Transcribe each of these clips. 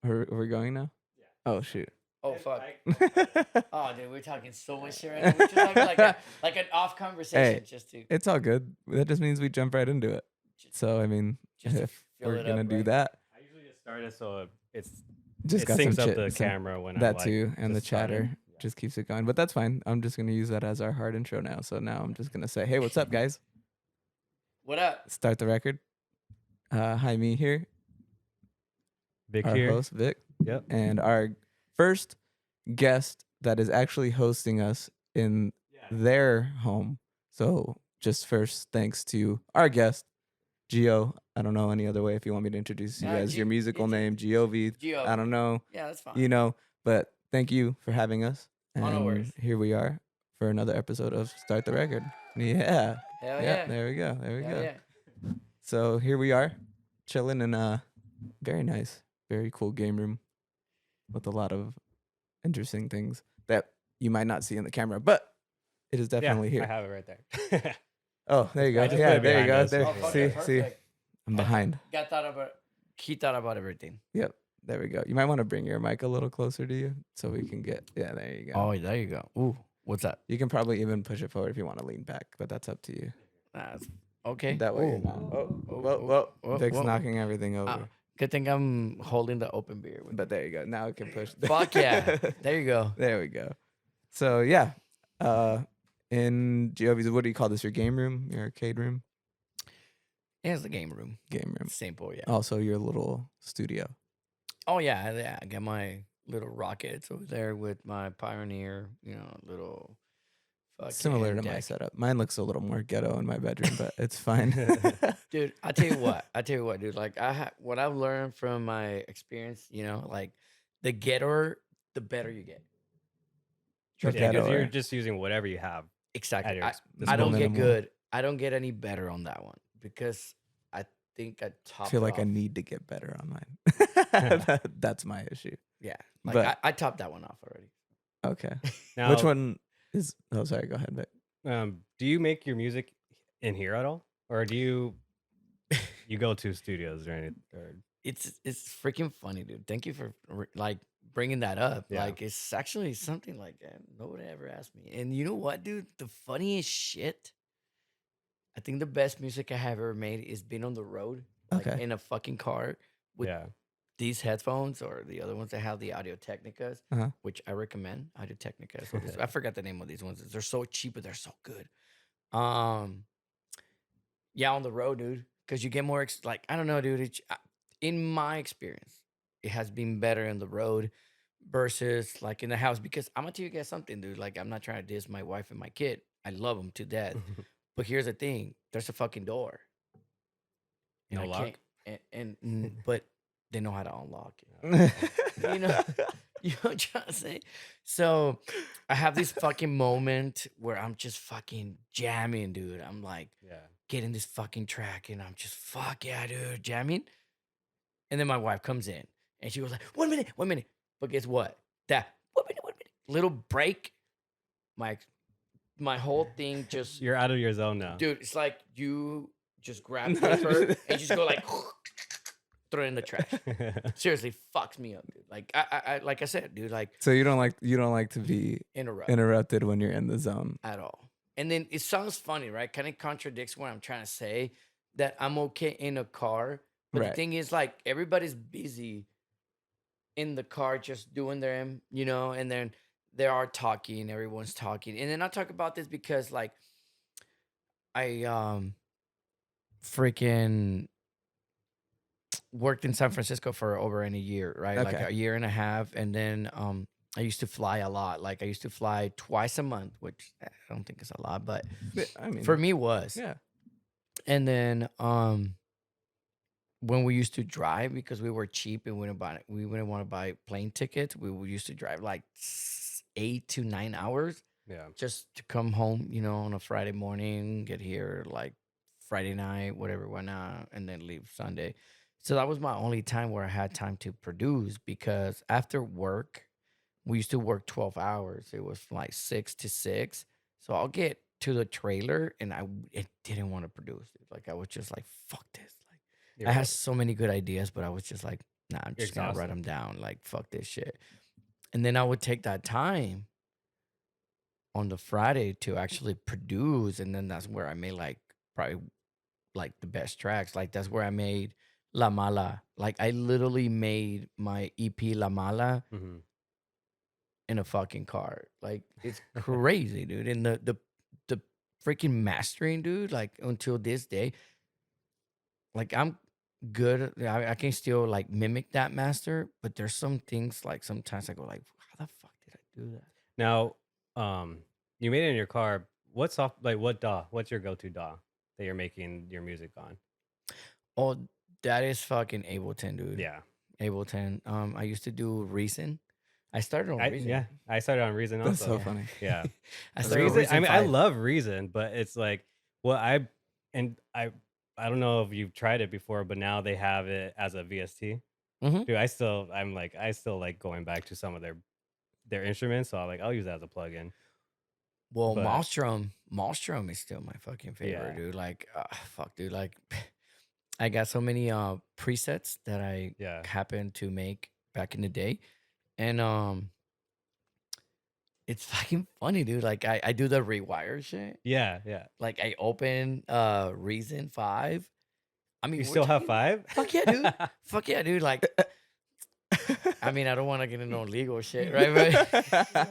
Are we going now? Yeah. Oh shoot. Oh fuck. Hey, Oh dude, we're talking so much shit right now. We're just having like an off conversation just to it's all good. That just means we jump right into it. just, So I mean, just to if fill we're it gonna up, do right? that, I usually just start it so it just got some syncs up chit, the some- camera when that I'm like too, and the just started. chatter Yeah. just keeps it going. But that's fine. I'm just gonna use that as our hard intro now. So now I'm just gonna say, hey, what's up, guys? What up? Start the record. Hi, me here, Vic our here. host Vic, Yep. and our first guest that is actually hosting us in their home. So just first, thanks to our guest, Gio. I don't know any other way if you want me to introduce you as your musical name, Jeovy. Jeovy. I don't know, Yeah, that's fine. you know, but thank you for having us. Oh, no worries. And here we are for another episode of Start the Record. Yeah. Hell yeah. There we go. There we Hell go. yeah. So here we are, chilling in a very nice, very cool game room with a lot of interesting things that you might not see in the camera, but it is definitely I here. have it right there. Oh, there you go. I just put Yeah, it there you behind go. us. There. Oh, fuck See, yeah, see, perfect. I'm behind. He thought about everything. Yep, there we go. You might want to bring your mic a little closer to you so we can get. Yeah, there you go. Oh, there you go. Ooh, what's that? You can probably even push it forward if you want to lean back, but that's up to you. Okay. That way you're Ooh. not. Oh, Oh, whoa. oh, Vic's whoa. knocking everything over. Good thing I'm holding the open beer. But there you go. Now it can push. Fuck yeah. There you go. There we go. So yeah, in Jeovy's, what do you call this? Your game room, your arcade room, Here's the game room. game room. Simple, yeah. Also your little studio. Oh yeah. I got my little rockets over there with my Pioneer, little fucking Similar to my deck. setup. Mine looks a little more ghetto in my bedroom, but it's fine. Dude, I tell you what, dude. Like what I've learned from my experience, like the getter, the better you get. Trust me, Yeah, because Ghetto, you're right? just using whatever you have. exactly. your I disposal. don't get Minimal. good. I don't get any better on that one because I think I I topped feel it like I off. need to get better on mine. That's my issue. Yeah, like But I topped that one off already. okay. Now, Which one is? Oh, sorry. Go ahead, Vic. do you make your music in here at all, or do you go to studios or anything? Or It's freaking funny, dude. Thank you for like bringing that up. Yeah. Like it's actually something like nobody ever asked me. And you know what, dude? The funniest shit. I think the best music I have ever made is being on the road, like Okay. in a fucking car with yeah, these headphones or the other ones that have the Audio Technicas, Uh-huh. which I recommend. Audio Technica. So I forgot the name of these ones. They're so cheap, but they're so good. Yeah, on the road, dude, because you get more like I don't know, dude. In my experience, it has been better in the road versus like in the house. Because I'm gonna tell you guys something, dude. Like I'm not trying to diss my wife and my kid. I love them to death. But here's the thing: there's a fucking door. And No I lock? can't- but they know how to unlock it. You know, you know what I'm trying to say? So I have this fucking moment where I'm just fucking jamming, dude. I'm like yeah. getting this fucking track and I'm just fuck yeah, dude, jamming. And then my wife comes in and she goes like, 1 minute. But guess what? That 1 minute. Little break. My whole thing just You're out of your zone now. dude, it's like you just grab paper and just go like throw it in the trash. Seriously, fucks me up, dude. Like I like I said, dude, like So you don't like to be interrupt interrupted when you're in the zone. at all. And then it sounds funny, right? Kind of contradicts what I'm trying to say that I'm okay in a car. But Right. the thing is, like, everybody's busy in the car just doing their, and then they are talking, everyone's talking. And then I talk about this because, like, I freaking worked in San Francisco for over a year, right? Like Okay. a year and a half. And then I used to fly a lot. Like I used to fly twice a month, which I don't think is a lot, but I mean, for me it was. yeah. And then when we used to drive because we were cheap and we wouldn't want to buy plane tickets, we used to drive like 8 to 9 hours Yeah. just to come home, on a Friday morning, get here like Friday night, whatever, whatnot, and then leave Sunday. So that was my only time where I had time to produce because after work, we used to work 12 hours. It was like 6 to 6. So I'll get to the trailer and I didn't want to produce it. Like I was just like, fuck this. Like I had so many good ideas, but I was just like, nah, I'm just gonna write exhausted. them down. Like, fuck this shit. And then I would take that time on the Friday to actually produce, and then that's where I made like probably like the best tracks. Like that's where I made La Mala. Like I literally made my EP La Mala Mhm. in a fucking car. Like it's crazy, dude. And the freaking mastering, dude. Like until this day, like I'm good. I can still like mimic that master, but there's some things like sometimes I go like, how the fuck did I do that? Now, you made it in your car. What's off? Like, what DAW? What's your go-to DAW that you're making your music on? Oh, that is fucking Ableton, dude. Yeah, Ableton. I used to do Reason. I started on Reason. yeah. I started on Reason That's also. so funny. Yeah, I started on Reason. I Reason mean, I 5. love Reason, but it's like, well, I don't know if you've tried it before, but now they have it as a VST. Mhm. Dude, I still like going back to some of their instruments, so I'll use that as a plugin. Well, But Maelstrom is still my fucking favorite, Yeah. dude. Like, fuck, dude. Like, I got so many presets that I Yeah. happened to make back in the day, and it's fucking funny, dude. Like, I do the rewire shit. Yeah, yeah. Like, I open Reason 5. I mean, You we're still have talking- 5? Fuck yeah, dude. Fuck yeah, dude. Like, I mean, I don't want to get into no legal shit, right? But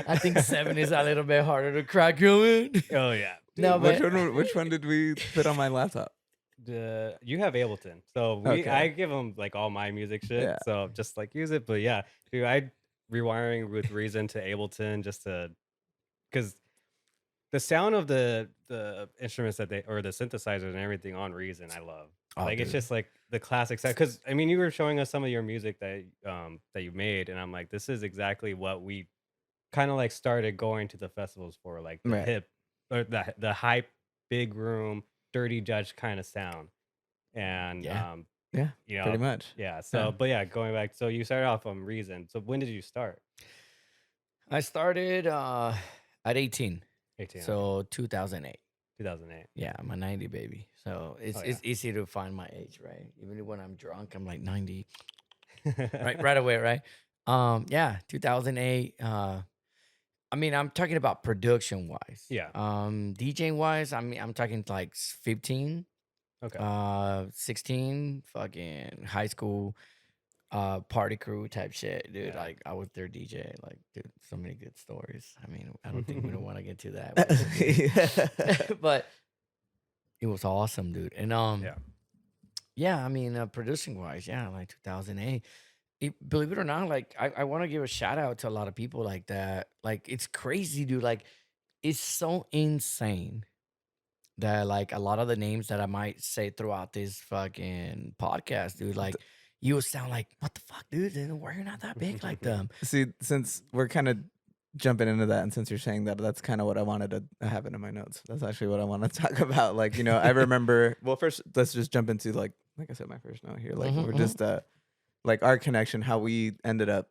I think 7 is a little bit harder to crack going. Oh yeah. No, which but which one did we put on my laptop? You have Ableton, so Okay. I give them like all my music shit, Yeah. so just like use it. But yeah, dude, I rewiring with Reason to Ableton just to, because the sound of the instruments that or the synthesizers and everything on Reason, I love. Oh, Like it's dude. just like the classic sound. Because I mean, you were showing us some of your music that you made, and I'm like, this is exactly what we kind of like started going to the festivals for, like the Right. hip or the hype, big room, dirty Dutch kind of sound. And Yeah. Yeah, you know, pretty much. yeah. So, Yeah. but yeah, going back. So you started off on Reason. So when did you start? I started at 18. 18. So 2008. 2008. Yeah, I'm a 90 baby. So it's Oh, it's easy to find my age, right? Even when I'm drunk, I'm like 90. right away, right? Yeah, 2008. I mean, I'm talking about production wise. Yeah. DJing wise, I mean, I'm talking like 15, Okay. 16, fucking high school, party crew type shit, dude. Yeah. Like I was their DJ. Like, dude, so many good stories. I mean, I don't think we don't want to get to that. But it was awesome, dude. And yeah, I mean, producing wise, yeah, like 2008. Believe it or not, like I want to give a shout out to a lot of people like that. Like it's crazy, dude. Like it's so insane that like a lot of the names that I might say throughout this fucking podcast, dude, like you would sound like, what the fuck, dude? Why you're not that big like them? See, since we're kind of jumping into that, and since you're saying that, that's kind of what I wanted to have it in my notes. That's actually what I want to talk about. Like, you know, I remember. Well, first, let's just jump into like I said, my first note here. Like, we're just like our connection, how we ended up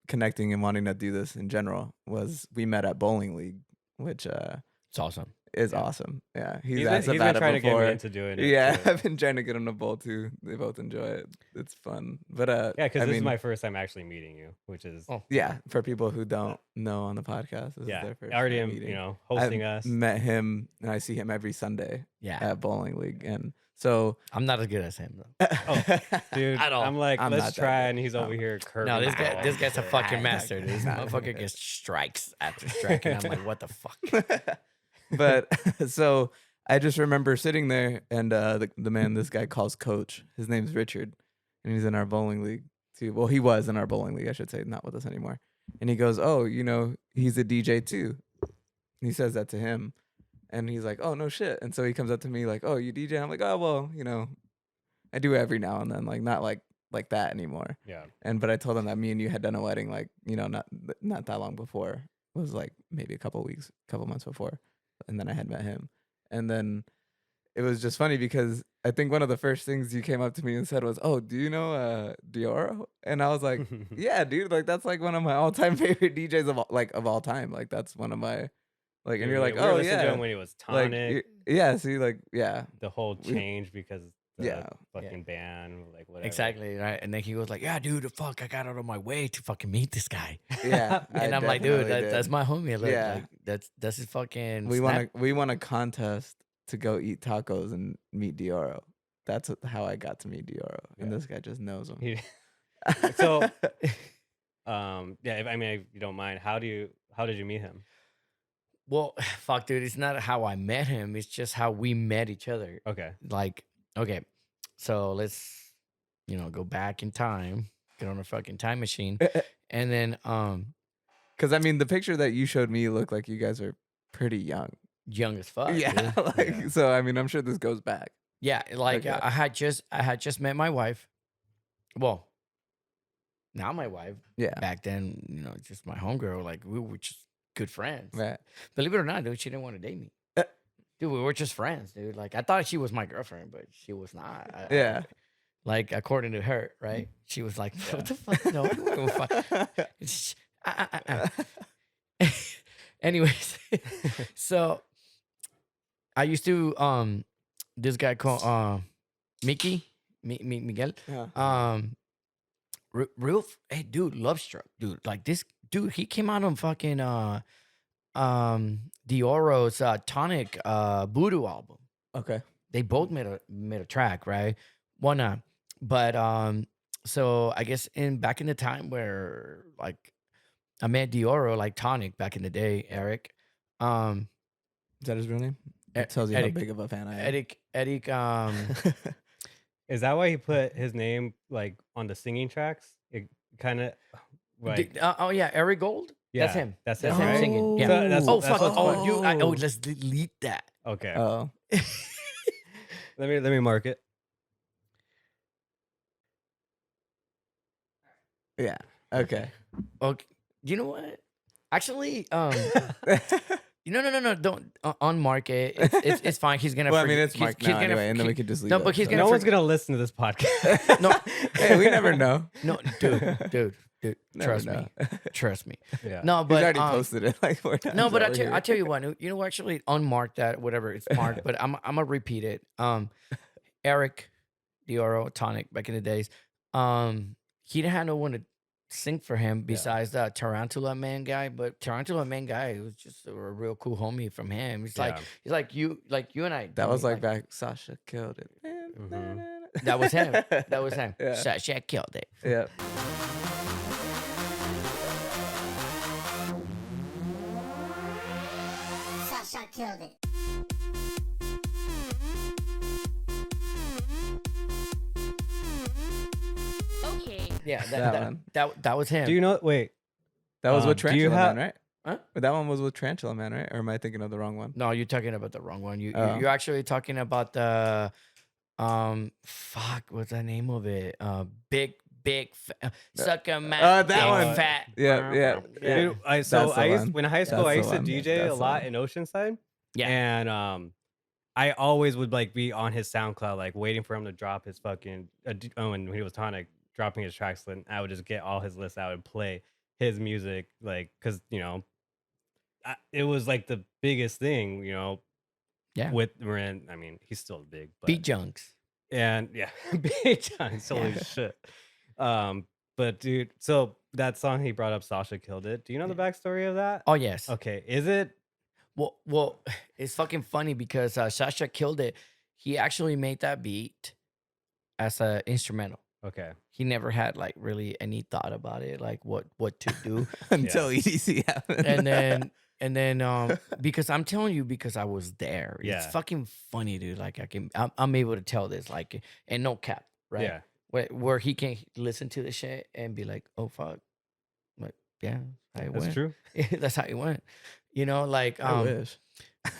connecting and wanting to do this in general was we met at bowling league, which It's awesome. is awesome. Yeah, he's been trying to get me into doing it. Yeah, too. I've been trying to get him to bowl too. They both enjoy it. It's fun. But Yeah, because I this is mean, my first time actually meeting you, which is yeah, for people who don't know on the podcast, this is yeah. their first I already time am, meeting. you know, hosting I've us. met him and I see him every Sunday Yeah. at bowling league, and so I'm not as good as him though. Dude, At all. I'm like, I'm not let's that try, good. and he's over here curving. No, this the guy's a ball. fucking Ah, master, dude. This nah. motherfucker gets strikes after strike, and I'm like, what the fuck? But so I just remember sitting there, and the man this guy calls coach. His name's Richard, and he's in our bowling league too. Well, he was in our bowling league, I should say, not with us anymore. And he goes, "Oh, you know, he's a DJ too." And he says that to him, and he's like, "Oh, no shit." And so he comes up to me like, "Oh, you DJ?" I'm like, "Oh, well, you know, I do every now and then, like not like that anymore." Yeah. But I told him that me and you had done a wedding, like, you know, not that long before. It was like maybe a couple months before, and then I had met him, and then it was just funny because I think one of the first things you came up to me and said was, "Oh, do you know Deorro?" And I was like, "Yeah, dude, like that's like one of my all-time favorite DJs of all time. Like that's one of my and you're like, we were "Oh listening to yeah," him when he was like Tonic. yeah. See, like yeah, The whole change because Yeah. fucking band, like whatever. Exactly, right? And then he was like, "Yeah, dude, fuck, I got out of my way to fucking meet this guy." Yeah. I And I'm like, "Dude, definitely that's did. my homie. Look, Yeah. like that's his fucking." We snap- want a contest to go eat tacos and meet Deorro. That's how I got to meet Deorro, and Yeah. this guy just knows him. He- So, yeah. I mean, if you don't mind, how did you meet him? Well, fuck, dude, it's not how I met him. It's just how we met each other. Okay. Like, okay, so let's, go back in time, get on a fucking time machine, and then, Because I mean, the picture that you showed me looked like you guys are pretty young. young as fuck. Yeah, dude. Yeah. so I mean, I'm sure this goes back. Yeah, like Okay. I had just met my wife. Well, now my wife. Yeah, Back then, just my homegirl. Like we were just good friends. right. Believe it or not, dude, she didn't want to date me. Dude, we were just friends, dude. Like I thought she was my girlfriend, but she was not. Yeah. Like according to her, right? She was like, "What the fuck? No, you weren't gonna fuck." Anyways, so I used to this guy called Miguel. Yeah. Real hey dude, Love Struck, dude. Like this dude, he came out on fucking Deorro's Tonic Voodoo album. Okay. They both made a track, right? One but so I guess back in the time where like I met Deorro, like Tonic back in the day, Eric. Is that his real name? It tells you Eric- how big of a fan I am. Eric Is that why he put his name like on the singing tracks? It kind of like oh yeah, Eric Gold. yeah, That's him. That's That's him, him right? singing. Yeah. So that's- Oh that's fuck! what's Oh, funny. let's delete that. Okay. Oh. Let me mark it. Yeah. Okay. Okay. You know what? Actually, no, don't unmark it. It's fine. He's gonna. Well, I mean, it's he's marked now gonna- anyway, and then we could just leave No, it, but he's so. gonna No one's gonna listen to this podcast. No, Hey, we never know. no, dude. Never Trust know. me. Trust me. Yeah. No, He's but already posted it like 4 times. no, but over I tell you what. Actually unmark that. Whatever it's marked, but I'm gonna repeat it. Eric Deorro Tonic back in the days. He didn't have no one to sing for him besides that Tarantula Man guy, but Tarantula Man guy was just a real cool homie from him. He's like you and I. That was Jimmy, like back. Sasha killed it. that was him. That was him. Yeah. Sasha killed it. Yeah. Sasha killed it. Okay. Yeah, That one. that was him. Do you know? Wait. That was with Do you Tarantula have- Man, right? Huh? But that one was with Tarantula Man, right? Or am I thinking of the wrong one? No, you're talking about the wrong one. Oh. You're actually talking about the fuck, what's the name of it? Big suck a man. that one. Fat. Yeah, yeah. Dude, I That's the used one. when in high school That's I the used to one. DJ That's a the lot one. in Oceanside. Yeah. And I always would like be on his SoundCloud, like waiting for him to drop his fucking when he was Tonic dropping his tracks, and I would just get all his lists. I would play his music, like because it was like the biggest thing, Yeah. With Ren, I mean, he's still big, but BeatJunkies. and yeah, BeatJunkies, holy Yeah. shit. But dude, so that song he brought up, Sasha Killed It. Do you know the backstory of that? Oh yes. Okay, is it? Well, it's fucking funny because Sasha Killed It. He actually made that beat as an instrumental. Okay. He never had like really any thought about it, like what to do. Until EDC happened. and then because I'm telling you, because I was there. It's Yeah. fucking funny, dude. Like I'm able to tell this, like, and no cap, right? Yeah. Where he can listen to the shit and be like, oh fuck, like yeah, how it That's went. true. That's how it went. Like I wish.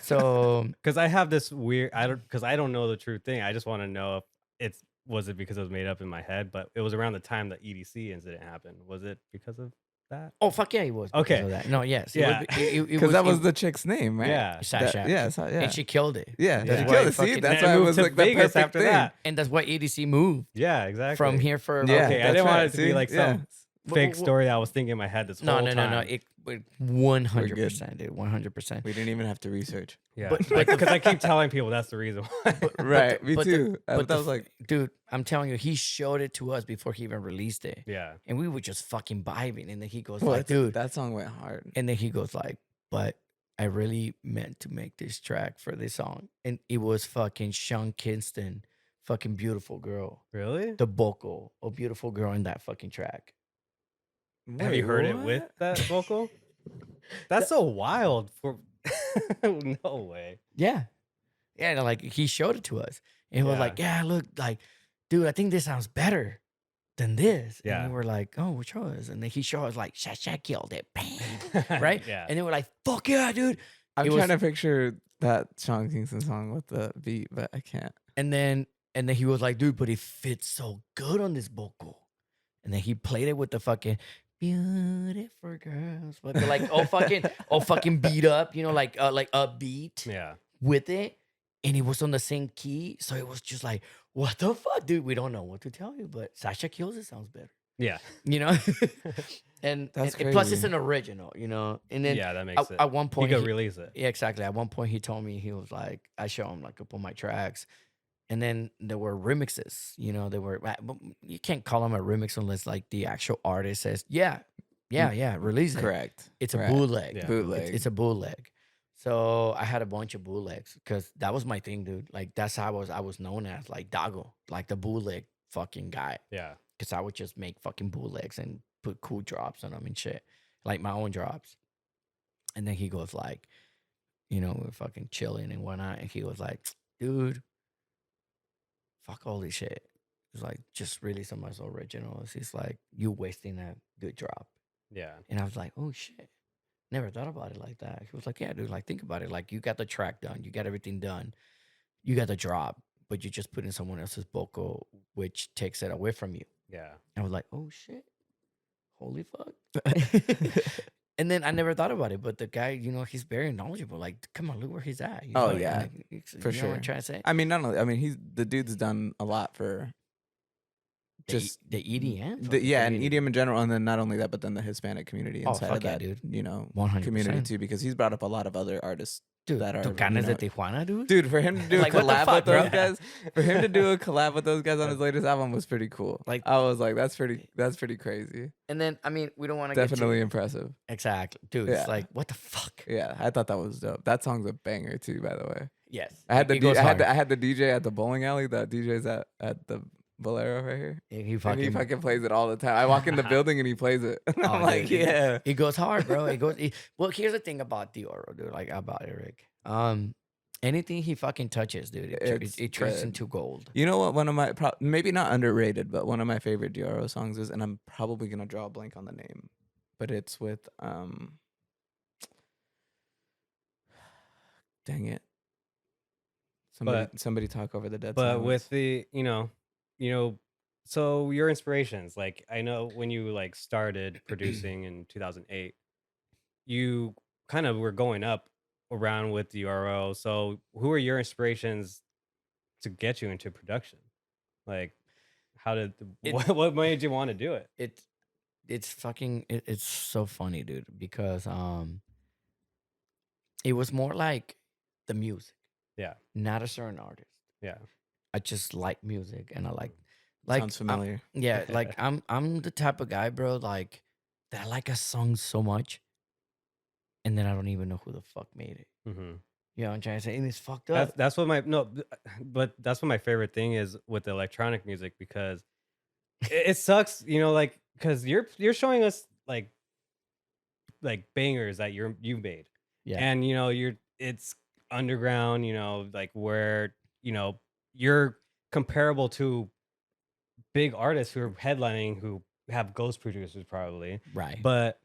so Because I have this weird, I don't know the true thing. I just want to know if was it because it was made up in my head, but it was around the time the EDC incident happened. Was it because of that? oh fuck yeah, he was because Okay. of that. No, yes, Yeah. Because that was the chick's name, right? Yeah. Sasha. Yeah. and she killed it. Yeah, That's she why killed it. fucking- See, that's And why it it moved was to like the Vegas perfect after thing. that. And that's why EDC moved Yeah, exactly. from here for Yeah, Okay, I that's didn't want right. it to be See? like Yeah. some fake story I was thinking in my head this whole time. No. It 100%, dude. 100%. We didn't even have to research. Yeah, But because I keep telling people that's the reason why. Right, me but too. but That was like, dude, I'm telling you, he showed it to us before he even released it, Yeah, and we were just fucking vibing. And then he goes well, like, dude, that song went hard. and then he goes like, but I really meant to make this track for this song, and it was fucking Sean Kingston, fucking Beautiful Girl, really? the vocal of Beautiful Girl in that fucking track. Have you heard it with that vocal? That's so wild. For no way. Yeah. Yeah, like he showed it to us. And he was Yeah. like, yeah, look, like, dude, I think this sounds better than this. Yeah. And we were like, oh, which was? And then he showed us like, Sha killed it. Bang. Right? Yeah. And then we're like, fuck yeah, dude. I'm It trying was- to picture that Sean Kingston song with the beat, but I can't. And then he was like, dude, but it fits so good on this vocal. And then he played it with the fucking beautiful girls. But they're like, fucking beat up, like upbeat. Yeah. With it, and it was on the same key, so it was just like, what the fuck, dude? We don't know what to tell you, but Sasha Kills It sounds better, Yeah. and That's and plus it's crazy. an original, and then Yeah, that makes it. at one You point, could release it. yeah, exactly. At one point, he told me, he was like, I show him like a couple of my tracks, and then there were remixes. They were, but you can't call them a remix unless like the actual artist says, yeah, release it. Correct. It's a Correct. bootleg. Yeah. Bootleg. It's a bootleg. So I had a bunch of bootlegs because that was my thing, dude. Like that's how I was known as, like DaGo, like the bootleg fucking guy. Yeah. Because I would just make fucking bootlegs and put cool drops on them and shit, like my own drops. And then he goes like, we're fucking chilling and whatnot, and he was like, dude, fuck all this shit. It's like, just release some of my originals. He's like, you wasting a good drop. Yeah. And I was like, oh shit. Never thought about it like that. He was like, yeah, dude, like think about it. Like you got the track done, you got everything done, you got the drop, but you just put in someone else's vocal, which takes it away from you. Yeah. I was like, oh shit. Holy fuck. And then I never thought about it, but the guy, he's very knowledgeable. Like, come on, look where he's at. Oh, like, yeah, for you know what sure. I'm trying to say? I mean, not only. I mean, he's the dude's done a lot for just the EDM? and EDM in general, and then not only that, but then the Hispanic community Oh, inside fuck of yeah, that, dude. 100% community 100%. too, because he's brought up a lot of other artists Dude, that are Tucanes de Tijuana, dude? Dude, for him to do Like, a what the collab fuck, with those bro? guys, for him to do a collab with those guys on his latest album was pretty cool. Like- I was like, that's pretty crazy. And then, I mean, we don't want to Definitely impressive. Exactly. Dude, Yeah. it's like, what the fuck? Yeah, I thought that was dope. That song's a banger too, by the way. Yes. I had the It goes hard. I had the DJ at the bowling alley. The DJ's at the Bolero right here. And he And fucking, he fucking plays it all the time. I walk in the building and he plays it. And I'm Oh, like, dude. yeah. it goes hard, bro. Well, here's the thing about Deorro, dude. Like about Eric. Anything he fucking touches, dude, It's it turns good. into gold. You know what? One of my maybe not underrated, but one of my favorite Deorro songs is, and I'm probably gonna draw a blank on the name, but it's with dang it. Somebody talk over the dead. But silence. with the, so your inspirations, like I know when you like started producing in 2008, you kind of were going up around with Deorro. So who are your inspirations to get you into production? Like, what made you want to do it? It's so funny, dude, because it was more like the music, Yeah. not a certain artist. Yeah. I just like music, and I like Sounds familiar. yeah, like I'm the type of guy, bro, like that I like a song so much, and then I don't even know who the fuck made it. Mm-hmm. You know what I'm trying to say? And it's fucked up. That's what but that's what my favorite thing is with the electronic music, because it sucks, like because you're showing us like bangers that you made, Yeah. and it's underground, like where you're comparable to big artists who are headlining, who have ghost producers probably. Right. But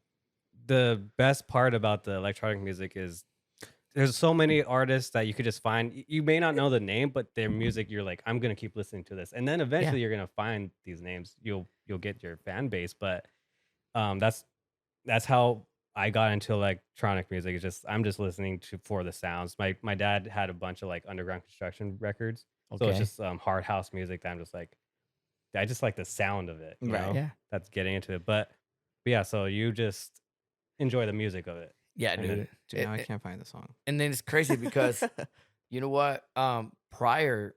the best part about the electronic music is there's so many artists that you could just find. You may not know the name, but their music, you're like, I'm gonna keep listening to this, and then eventually you're gonna find these names. You'll get your fan base. But that's how I got into electronic music. It's just I'm just listening for the sounds. My dad had a bunch of like underground construction records, so it's just hard house music that I'm just like, I just like the sound of it. You Right. know? Yeah. That's getting into it. But But yeah, so you just enjoy the music of it. Yeah, And dude. then- Dude, now I can't find the song. And then it's crazy because you know what? Prior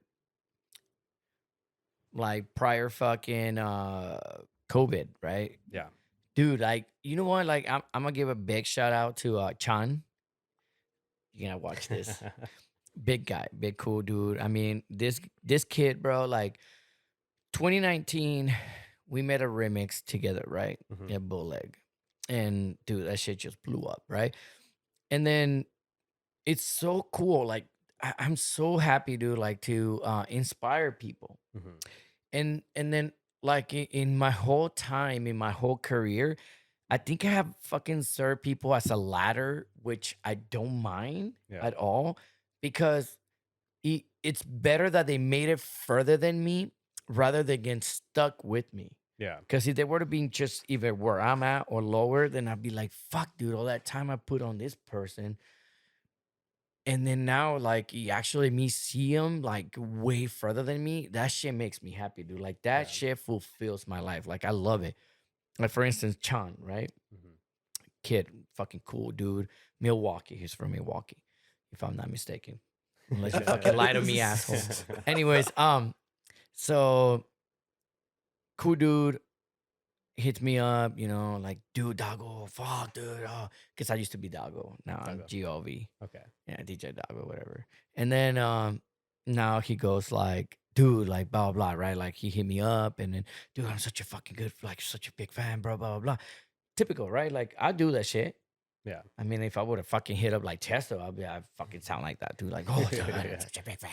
fucking COVID, right? Yeah. Dude, like, you know what? Like, I'm gonna give a big shout out to Chan. You're gonna watch this. Big guy, big cool dude. I mean, this kid, bro, like 2019, we made a remix together, right? Mhm. At Bootleg. And dude, that shit just blew up, right? And then it's so cool. Like, I'm so happy, dude, like to inspire people. Mhm. And then like in my whole time, in my whole career, I think I have fucking served people as a ladder, which I don't mind Yeah. at all, because it's better that they made it further than me rather than getting stuck with me. Yeah. Because if they were to be just either where I'm at or lower, then I'd be like, fuck, dude, all that time I put on this person. And then now, like, actually me see them like way further than me, that shit makes me happy, dude. Like, that Yeah. shit fulfills my life. Like, I love it. Like, for instance, Chan, right? Mhm. Kid, fucking cool dude. Milwaukee. He's from Milwaukee, if I'm not mistaken. Unless you fucking lie to me, asshole. Anyways, so cool dude hits me up, you know, like, dude, DaGo, fuck, dude. Because I used to be DaGo. Now I'm DaGo. Jeovy. Okay. Yeah, DJ DaGo, whatever. And then now he goes like, dude, like, blah, blah, blah, right? Like, he hit me up and then, dude, I'm such a fucking good, like, such a big fan, bro, blah, blah, blah. Typical, right? Like, I do that shit. Yeah. I mean, if I would have fucking hit up like Tiesto, I'd fucking sound like that, dude. Like, oh, God, I'm Yeah. such a big fan.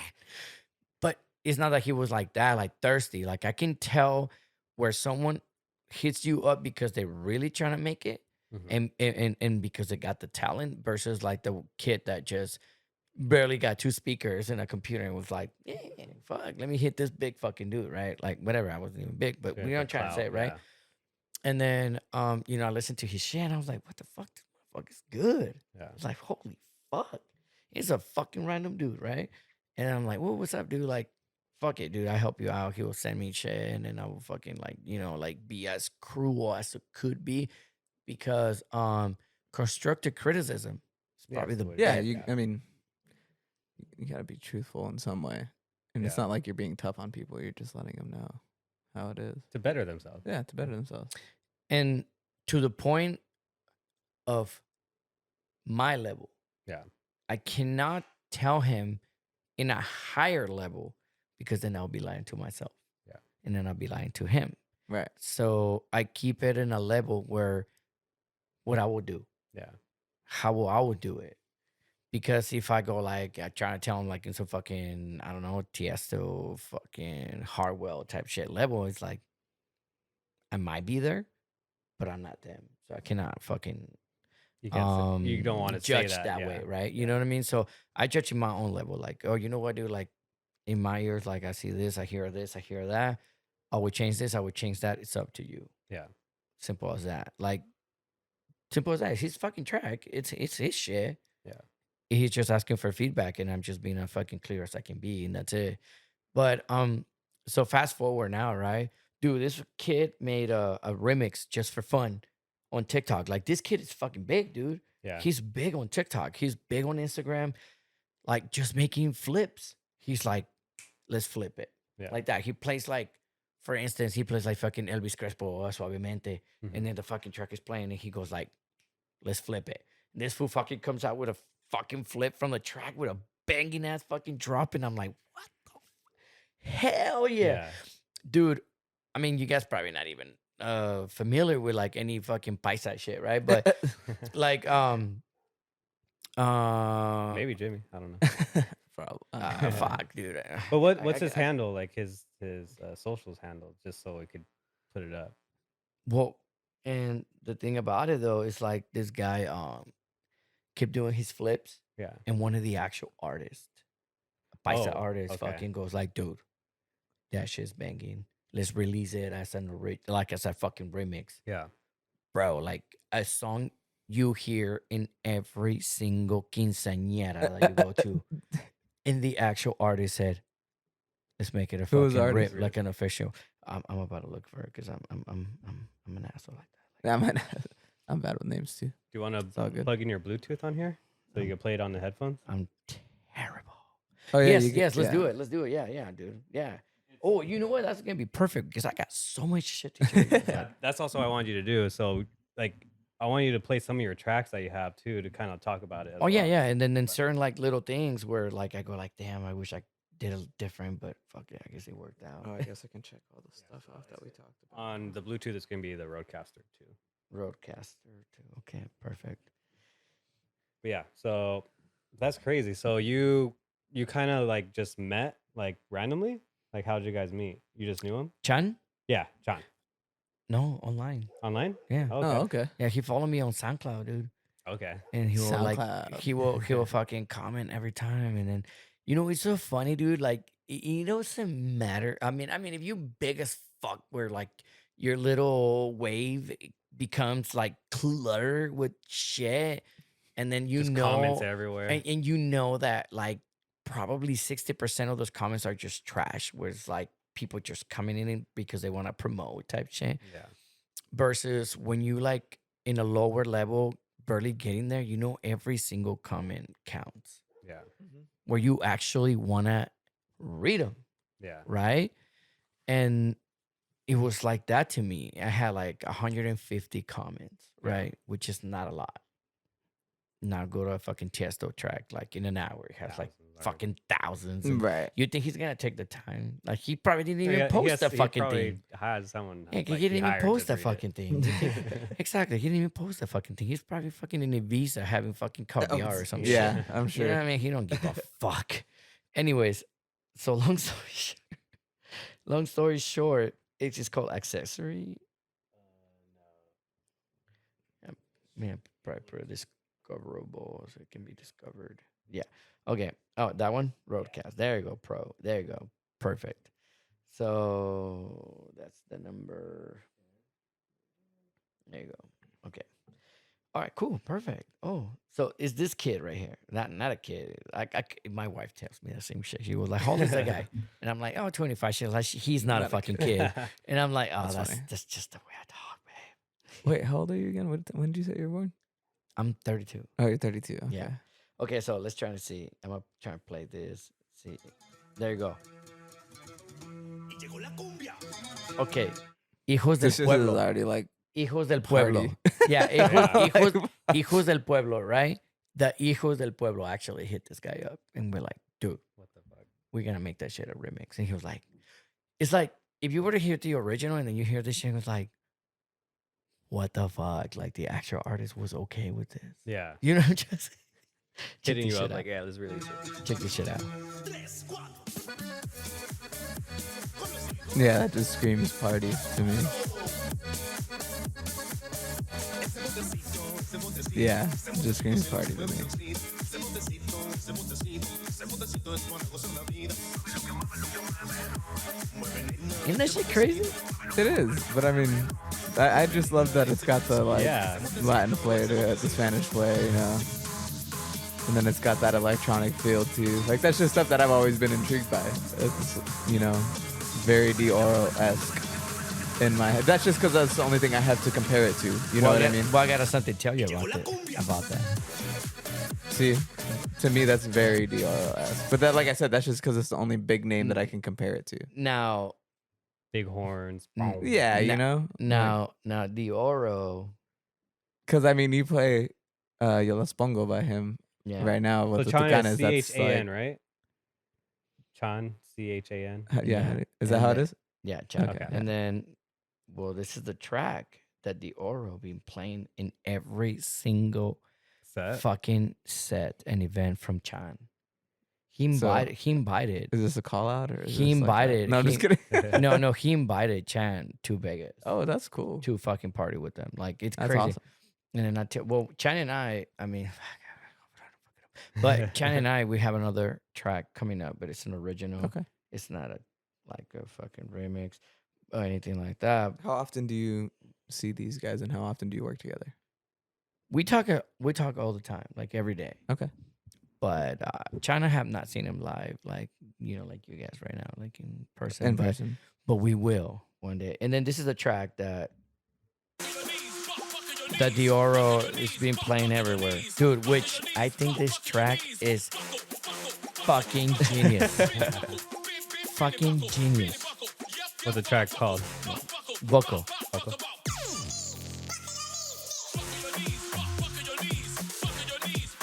But it's not that he was like that, like thirsty. Like, I can tell where someone hits you up because they're really trying to make it, Mhm. and because they got the talent, versus like the kid that just barely got 2 speakers and a computer and was like, yeah, fuck, let me hit this big fucking dude, right? Like, whatever, I wasn't even big, but Yeah, we the don't try to say it, clout, right? yeah. And then you know, I listened to his shit and I was like, what the fuck? This motherfucker's good. Yeah. I was like, holy fuck. He's a fucking random dude, right? And I'm like, well, what's up, dude? Like, fuck it, dude. I help you out. He will send me shit and then I will fucking, like, you know, like, be as cruel as it could be, because constructive criticism is Yeah, probably it's the the way to Yeah, do it, you. yeah. I mean, you gotta be truthful in some way, and it's Yeah. not like you're being tough on people. You're just letting them know how it is. To better themselves. Yeah, to better themselves. And to the point of my level. Yeah. I cannot tell him in a higher level, because then I'll be lying to myself. Yeah. And then I'll be lying to him. Right. So I keep it in a level where what I will do, Yeah. how I will do it. Because if I go like, I try to tell him like in some fucking, I don't know, Tiesto, fucking Hardwell type shit level, it's like, I might be there, but I'm not them. So I cannot fucking You can't say, you don't want to say judge that, yeah. way, right? You know what I mean? So I judge in my own level, like, oh, you know what, dude? Like, in my ears, like, I see this, I hear that. I would change this, I would change that. It's up to you. Yeah. Simple as that. Like, simple as that. It's his fucking track. It's his shit. Yeah. He's just asking for feedback, and I'm just being as fucking clear as I can be, and that's it. But so fast forward now, right? Dude, this kid made a remix just for fun on TikTok. Like, this kid is fucking big, dude. Yeah. He's big on TikTok. He's big on Instagram. Like, just making flips. He's like, let's flip it. Yeah. Like that. He plays like, for instance, he plays like fucking Elvis Crespo, Suavemente. Mhm. And then the fucking track is playing and he goes like, let's flip it. And this fool fucking comes out with a fucking flip from the track with a banging ass fucking drop. And I'm like, what the hell yeah. Dude, I mean, you guys probably not even familiar with like any fucking paisa shit, right? But like Maybe Jimmy. I don't know. Probably. fuck, dude. But I- what's I- his handle? Like his socials handle, just so we could put it up. Well, and the thing about it though is like this guy kept doing his flips, Yeah. and one of the actual artists, a paisa Oh, artist, okay. fucking goes like, dude, that shit's banging. Let's release it as as a fucking remix, Yeah. bro. Like a song you hear in every single quinceañera that you go to. And the actual artist said, "Let's make it a Who was fucking the artist? rip, like an official." I'm about to look for it because I'm an asshole like that. I'm bad with names too. Do you want all to good. plug in your Bluetooth on here so you can play it on the headphones? I'm terrible. Oh yeah, Yes, let's do it. Let's do it. Yeah, dude. Yeah. Oh, you know what? That's gonna be perfect because I got so much shit to show you. Yeah, that's also what I want you to do. So, like, I want you to play some of your tracks that you have too to kind of talk about it. Oh yeah, and then certain like little things where like I go like, damn, I wish I did it different, but fuck it, I guess it worked out. Oh, I guess I can check all the stuff off that we talked about. On the Bluetooth, it's gonna be the Rodecaster too. Roadcaster too. Okay, perfect. But yeah, so that's crazy. So you kind of like just met like randomly. Like, how did you guys meet? You just knew him? Chan? Yeah, John. No, online. Online? Yeah. Okay. Oh, okay. Yeah, he followed me on SoundCloud, dude. Okay. And he will like SoundCloud. he will fucking comment every time, and then it's so funny, dude. Like it doesn't matter. I mean, if you big as fuck, where like your little wave becomes like clutter with shit, and then Just comments everywhere. and you know that like probably 60% of those comments are just trash, where it's like people just coming in because they want to promote type shit. Yeah. Versus when you like in a lower level, barely getting there, every single comment counts. Yeah. Where you actually want to read them, Yeah. right? And it was like that to me. I had like 150 comments, right? Which is not a lot. Now go to a fucking Tiesto track, like in an hour, it has like Thousands, right? fucking thousands. And Right. you think he's gonna take the time? Like he probably didn't even Yeah, post the he fucking probably thing. has someone. Yeah, like, he didn't even hired post to the read it. fucking thing. Exactly. He didn't even post the fucking thing. He's probably fucking in Ibiza having fucking caviar or some Yeah, shit. I'm You sure. know what I mean? He don't give a fuck. Anyways, so long story short, it's just called accessory. Man, probably put a discoverable so it can be discovered. Yeah. Okay. Oh, that one? Roadcast. There you go, Pro. There you go. Perfect. So that's the number. There you go. Okay. All right, cool. Perfect. Oh, so is this kid right here? Not a kid. My wife tells me the same shit. She was like, how old is that guy? And I'm like, oh, 25. She's like, he's not a fucking kid. And I'm like, oh, That's funny. that's just the way I talk, babe. Wait, how old are you again? When did you say you were born? I'm 32. Oh, you're 32. Okay. Yeah. Okay, so let's try to see. I'm gonna try and play this. See, there you go. Okay, hijos del This is pueblo. already like Hijos del pueblo. party. Yeah, Yeah. hijos del pueblo, right? The hijos del pueblo actually hit this guy up, and we're like, dude, What the fuck? we're gonna make that shit a remix. And he was like, it's like if you were to hear the original and then you hear this shit, it was like, what the fuck? Like the actual artist was okay with this. Yeah. You know, just check Hitting this you shit up out. like, yeah, let's release it. Check this shit out. Yeah, that just screams party to me. Yeah, it just screams party to me. Isn't that shit crazy? It is, but I mean, I just love that it's got the like Yeah. Latin flair to it, the Spanish flair, you know. And then it's got that electronic feel too. Like that's just stuff that I've always been intrigued by. It's, you know, very Deorro-esque in my head. That's just because that's the only thing I have to compare it to. You know what I mean? Well, I got something to tell you about that. See, to me that's very Deorro-esque. But that, like I said, that's just because it's the only big name that I can compare it to. Now, Big horns. Yeah, you know. now, Deorro. Because I mean, you play Yo Las Pongo by him Yeah. right now So with the Chan is Tucanes. That's C-H-A-N, like, right? Chan, C-H-A-N. yeah. Yeah. Is that And how it then- is? Yeah, check. Okay. And then, well, this is the track that Deorro been playing in every single Set. fucking set and event from Chan. He So- invited. Is this a call out or? Is He this like a- invited- no, I'm just kidding. no, he invited Chan to Vegas. Oh, that's cool. To fucking party with them. Like it's That's crazy. awesome. And then Chan and I mean, but Chan and I, we have another track coming up, but it's an original. Okay. It's not a fucking remix or anything like that. How often do you see these guys, and how often do you work together? We talk all the time, like every day. Okay. But China have not seen him live, like you guys right now, like in person. In but, person. but we will one day. And then this is a track that The Deorro is being playing everywhere, dude. Which I think this track is fucking genius. Fucking genius. What's the track called? Vocal.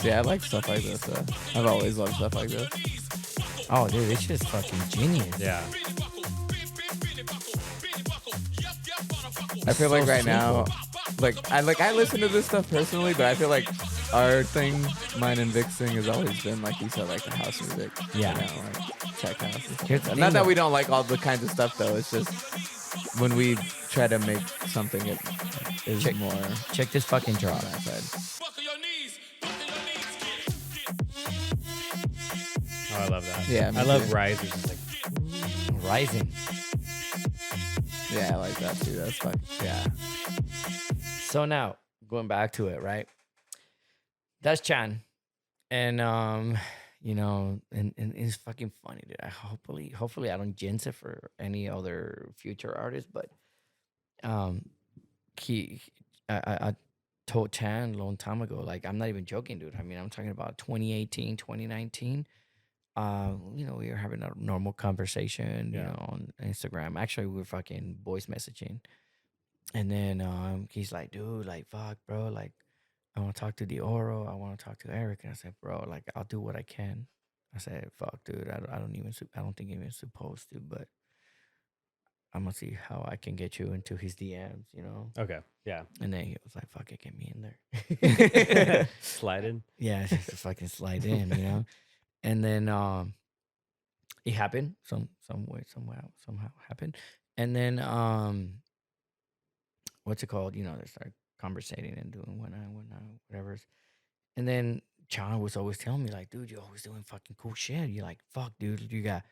Yeah, I like stuff like this. I've always loved stuff like this. Oh, dude, it's just fucking genius. Yeah. I feel like So right now, I listen to this stuff personally, but I feel like our thing, mine and Vic's thing, has always been like you said, like the house music. Yeah. You know, like tech house. And stuff Here's like the that. thing, Not that though. we don't like all the kinds of stuff though. It's just when we try to make something, it is Check- more Check this fucking drop. on that side. Oh, I love that. Yeah, me I love too. Rise, which is like Rising. Yeah, I like that too. That's fun. Yeah. So now going back to it, right? That's Chan, and you know, and it's fucking funny, dude. Hopefully I don't jinx it for any other future artists, but I told Chan a long time ago, like I'm not even joking, dude. I mean, I'm talking about 2018, 2019. You know, we were having a normal conversation, you Yeah. know, on Instagram. Actually, we were fucking voice messaging. And then he's like, dude, like, fuck, bro, like, I want to talk to Deorro. I want to talk to Eric. And I said, bro, like, I'll do what I can. I said, fuck, dude, I don't think I'm even supposed to, but I'm gonna see how I can get you into his DMs, you know. okay. Yeah. And then he was like, fuck it, get me in there. Slide in. Yeah, just fucking slide in, you know. And then it happened somehow happened. And then what's it called? You know, they started conversating and doing whatever. And then Chana was always telling me like, dude, you're always doing fucking cool shit. You're like, fuck, dude, you got,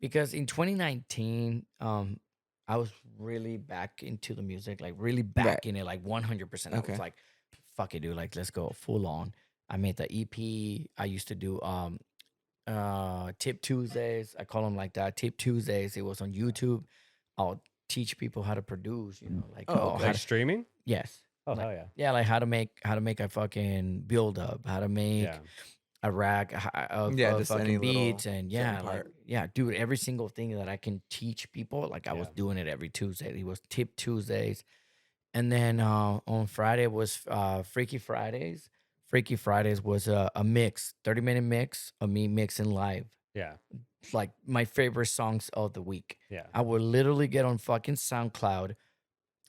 because in 2019, I was really back into the music, like really back Right. in it, like 100%. I Okay. was like, fuck it, dude, like let's go full on. I made the EP. I used to do Tip Tuesdays. I call them like that. Tip Tuesdays. It was on YouTube. I'll teach people how to produce, you know, like Oh, how okay. Like to, streaming? yes. Oh, Like, hell yeah. yeah, like how to make a fucking build up, how to make Yeah. a rack of Yeah, just any fucking little beats, and certain yeah, like part. yeah, dude, every single thing that I can teach people, like I was Yeah. doing it every Tuesday. It was Tip Tuesdays, and then on Friday was Freaky Fridays. Freaky Fridays was a mix, 30-minute mix of me mixing live, Yeah. like my favorite songs of the week. Yeah. I would literally get on fucking SoundCloud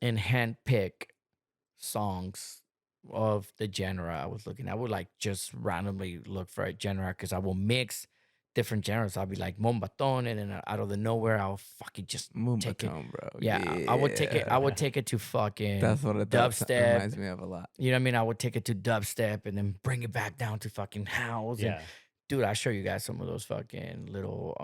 and handpick songs of the genre I was looking. I would like just randomly look for a genre because I will mix different genres. I'll be like Mombaton, and then out of the nowhere, I'll fucking just take it. Moombahton, bro. Yeah, I would take it. I would take it to fucking That's what it dubstep. reminds me of a lot. You know what I mean? I would take it to dubstep and then bring it back down to fucking house. Yeah. And dude, I'll show you guys some of those fucking little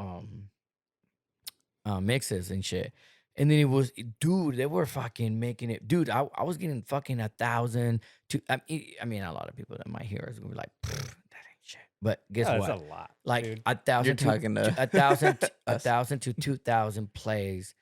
mixes and shit. And then it was, dude, they were fucking making it. Dude, I was getting fucking 1,000 to, I mean, a lot of people that might hear us gonna be like, that ain't shit. But guess Oh, what? that's a lot. Like dude. 1,000 You're to talking to 1,000 us. 1,000 to 2,000 plays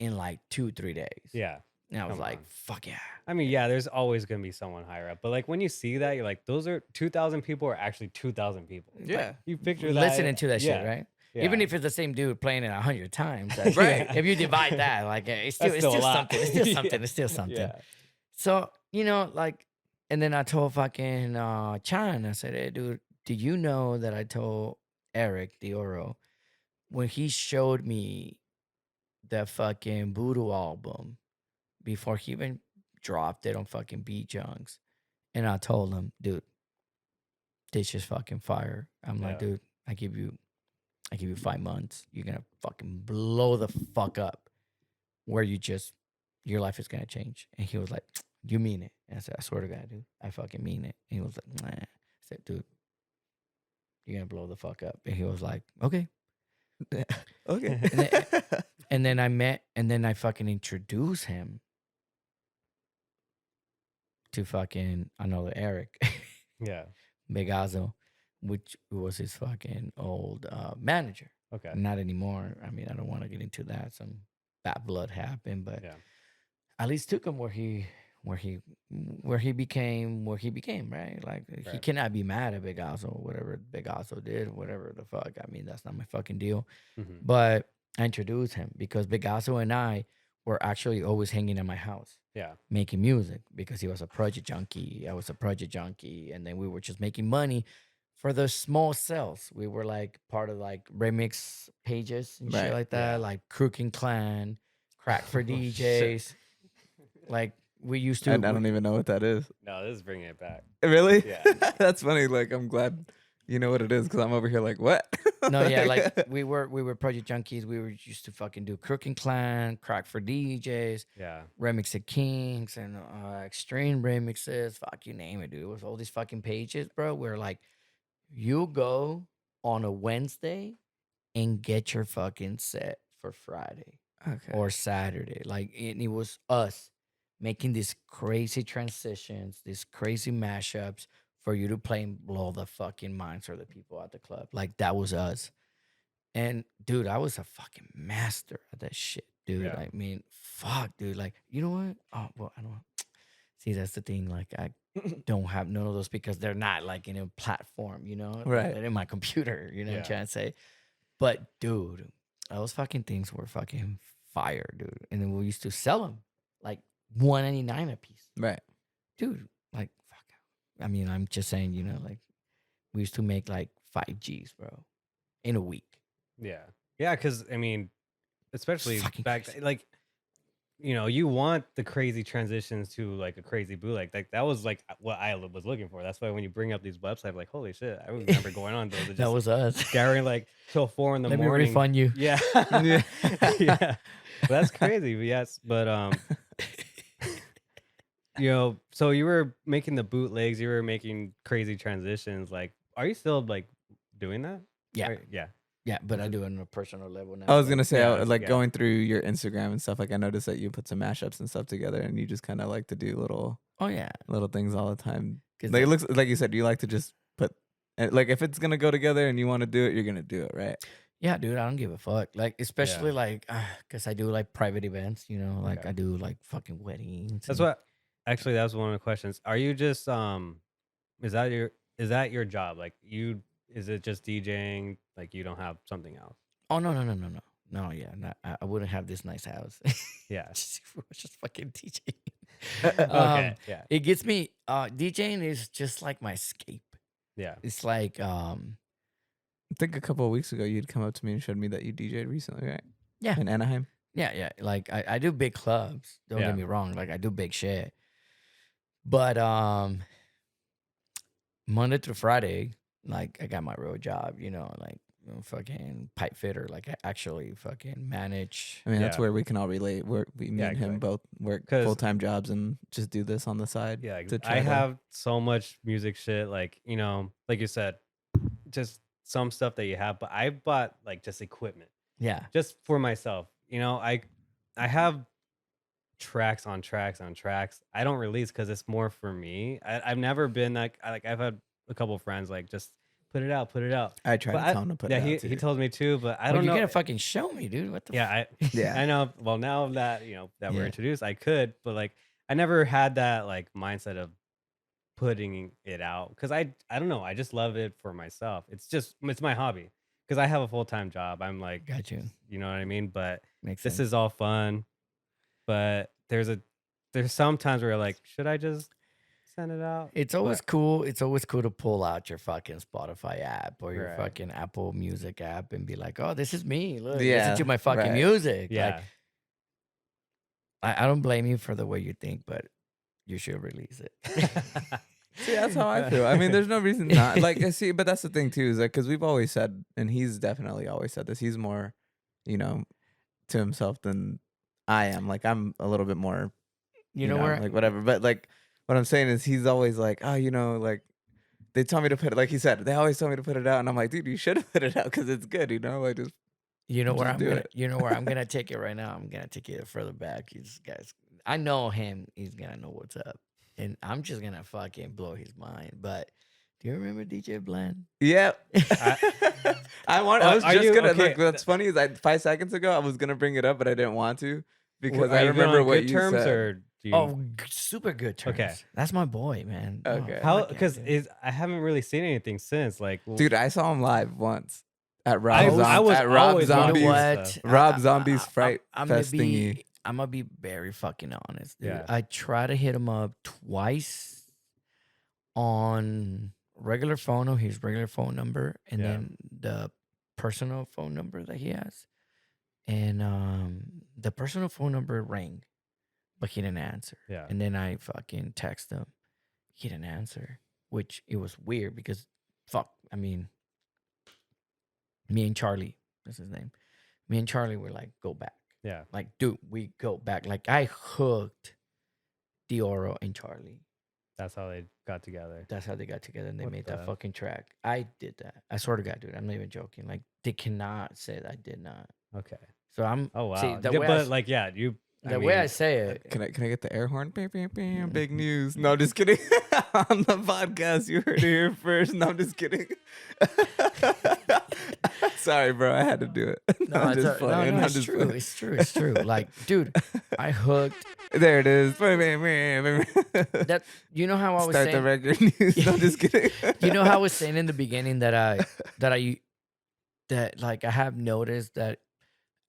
in like 2-3 days. Yeah. And I was Come like, on. fuck yeah. I mean, yeah, there's always going to be someone higher up. But like when you see that, you're like, those are 2,000 people are actually 2,000 people. Yeah. You picture that. Listening to that yeah, shit, right? yeah. Even if it's the same dude playing it 100 times, that's- Right. If you divide that, like it's still, That's it's still a still lot. something. It's still Yeah. something. It's still something. Yeah. So, you know, like, and then I told fucking Chan, I said, hey, dude, do you know that I told Eric Deorro when he showed me the fucking Voodoo album before he even dropped it on fucking BeatJunkies, and I told him, dude, this is fucking fire. I'm like, Yeah. dude, I give you 5 months. You're gonna fucking blow the fuck up. Where your life is gonna change. And he was like, you mean it? And I said, I swear to God, dude, I fucking mean it. And he was like, nah. I said, dude, you're gonna blow the fuck up. And he was like, okay. Okay. And then I fucking introduced him to fucking another Eric, Yeah. Begazo, which was his fucking old manager. Okay. Not anymore. I mean, I don't want to get into that. Some bad blood happened, but Yeah. at least took him where he where he became, right? Like he Right. cannot be mad at Big Oso, whatever Big Oso did, whatever the fuck. I mean, that's not my fucking deal. Mhm. But I introduced him because Big Oso and I were actually always hanging at my house Yeah. making music because he was a project junkie. I was a project junkie. And then we were just making money for the small sales. We were like part of like remix pages and shit Right. like that, Yeah. like Crook and Clan, Crack for Oh, shit. DJs. Like we used to. I don't even know what that is. No, this is bringing it back. Really? Yeah. That's funny. Like, I'm glad you know what it is because I'm over here like, what? No, yeah, like we were project junkies. We were used to fucking do Crook and Clan, Crack for DJs, Yeah. Remix of Kings, and extreme remixes. Fuck, you name it, dude. It was all these fucking pages, bro. Where like you go on a Wednesday and get your fucking set for Friday Okay. or Saturday. Like it was us making these crazy transitions, these crazy mashups for you to play and blow the fucking minds of the people at the club. Like that was us. And dude, I was a fucking master at that shit, dude. Yeah. I mean, fuck, dude. Like, you know what? Oh, well, I don't see. That's the thing. Like, I don't have none of those because they're not like in a platform, you know? Like, Right. they're in my computer, you know what I'm Yeah. trying to say? But dude, those fucking things were fucking fire, dude. And then we used to sell them like $1.99 a piece, Right. dude. Like, fuck. I mean, I'm just saying, you know, like we used to make like 5Gs, bro, in a week. Yeah. Yeah. Because I mean, especially Fucking back crazy. like, you know, you want the crazy transitions to like a crazy bootleg. Like that was like what I was looking for. That's why when you bring up these websites, like holy shit, I remember going on those. That was us. scaring like till 4 in the Let me morning. refund you. Yeah. Yeah. Yeah. But that's crazy. But yes. But you know, so you were making the bootlegs, you were making crazy transitions. Like, are you still like doing that? Yeah. Or- yeah. Yeah, but I do it on a personal level now. I was but- gonna say, Yeah, like yeah. going through your Instagram and stuff. Like, I noticed that you put some mashups and stuff together, and you just kind of like to do Oh yeah, little things all the time. 'cause Like, it that- looks like you said, you like to just put, like, if it's gonna go together and you want to do it, you're gonna do it, right? yeah, dude. I don't give a fuck. Like, especially like, cause I do like private events. You know, like Okay. I do like fucking weddings. That's and- what actually that was one of the questions. Are you just is that your job? Like is it just DJing? Like you don't have something else? Oh no. No, yeah, no, I wouldn't have this nice house. Yeah. just, if we were just fucking DJing. Okay. Yeah. It gets me. DJing is just like my escape. Yeah. It's like I think a couple of weeks ago you'd come up to me and showed me that you DJ'd recently, right? Yeah. In Anaheim. Yeah. Like I do big clubs. Don't Yeah. get me wrong. Like I do big shit. But Monday through Friday, like I got my real job, you know, like fucking pipe fitter. Like I actually fucking manage. I mean, that's Yeah. where we can all relate. Me Yeah, and him exactly. both work 'Cause- full-time jobs and just do this on the side. Yeah. to I try to- have so much music shit. Like, you know, like you said, just some stuff that you have, but I bought like just equipment. Yeah. Just for myself. You know, I have tracks on tracks on tracks. I don't release because it's more for me. I've never been like I've had a couple friends like just put it out. I tried But to tell him to put yeah, it out he too. told me to, but I Well, don't you know. gotta fucking show me, dude. What the Yeah, Yeah. I know. Well, now that you know that we're Yeah. introduced, I could, but like I never had that like mindset of putting it out because I don't know. I just love it for myself. It's my hobby because I have a full-time job. I'm like, Got you. you know what I mean? But Makes this sense. is all fun, but there's some times where you're like, should I just send it out? It's always cool. It's always cool to pull out your fucking Spotify app or your Right. fucking Apple Music app and be like, "Oh, this is me. Look, Yeah, listen to my fucking right. music." Yeah, Like, I don't blame you for the way you think, but you should release it. See, that's how I feel. I mean, there's no reason not. Like, I see, but that's the thing too, is like, because we've always said, and he's definitely always said this. He's more, you know, to himself than I am. Like, I'm a little bit more, You know where? like whatever. But like, what I'm saying is, he's always like, oh, you know, like they tell me to put it. Like he said, they always tell me to put it out, and I'm like, dude, you should have put it out because it's good. You know, like just You know where Just I'm do gonna. it. You know where I'm gonna take it right now. I'm gonna take it further back. He's guys. I know him. He's gonna know what's up, and I'm just gonna fucking blow his mind. But do you remember DJ Bl3nd? yeah. I was Are just you- gonna okay, look. What's funny is 5 seconds ago I was gonna bring it up, but I didn't want to. because Are I you remember on what good you terms said. or do you? Oh, super good terms. Okay. That's my boy, man. Oh, Okay. How? fuck yeah, Because dude. I haven't really seen anything since. Like, Dude, I saw him live once at I Rob was at Rob always You know watching Zombie's what? stuff. Rob Zombie's Fright I'm gonna Fest thingy. I'm gonna be very fucking honest, dude. Yeah. I tried to hit him up twice on regular phone or his regular phone number, and Yeah. then the personal phone number that he has. And the personal phone number rang, but he didn't answer. Yeah. And then I fucking text him. He didn't answer, which it was weird because fuck, I mean, me and Charlie, that's his name. Me and Charlie were like, go back. Yeah. Like, dude, we go back. Like, I hooked Deorro and Charlie. That's how they got together. That's how they got together and they What made the- that fucking track. I did that. I swear to God, dude. I'm not even joking. Like, they cannot say that I did not. Okay. So I'm. Oh wow. See, Yeah, the way but like, yeah, you. the way I say it. Can I get the air horn? Bam, bam, bam. Big news. No, just kidding. On the podcast, you heard it here first. No, I'm just kidding. Sorry, bro. I had to do it. No, I'm it's, just no, playing. no, I'm it's just true. playing. It's true. It's true. Like, dude, I hooked. There it is. Bam, bam, bam, bam. That you know how I was Start the saying. record news. No, I'm just kidding. You know how I was saying in the beginning that I like I have noticed that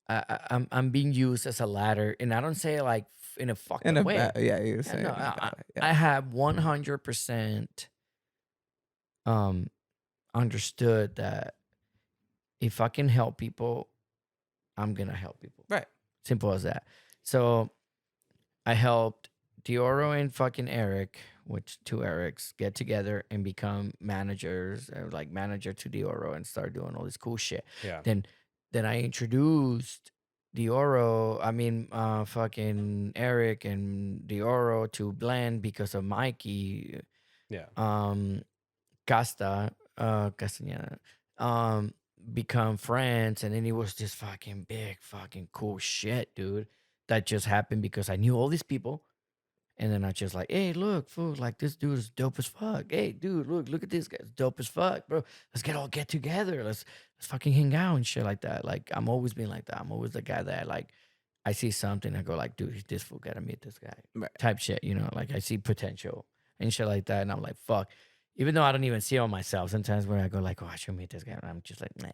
I'm being used as a ladder, and I don't say it like in a fucking In a way. yeah, you were Yeah, saying. no, in a bad way, yeah. I have 100% understood that if I can help people, I'm gonna help people. Right. Simple as that. So I helped Deorro and fucking Eric, which two Erics, get together and become managers, like manager to Deorro, and start doing all this cool shit. Yeah. Then I introduced Deorro, fucking Eric and Deorro to Blend because of Mikey, Yeah. Castañeda, become friends, and then it was this fucking big fucking cool shit, dude, that just happened because I knew all these people. And then I just like, hey, look, fool, like this dude is dope as fuck. Hey, dude, look at this guy, dope as fuck, bro. Let's get together. Let's fucking hang out and shit like that. Like I'm always being like that. I'm always the guy that like I see something, I go like, dude, this fool gotta meet this guy. Right. Type shit, you know, like I see potential and shit like that. And I'm like, fuck. Even though I don't even see it on myself, sometimes when I go like, oh, I should meet this guy, and I'm just like, nah.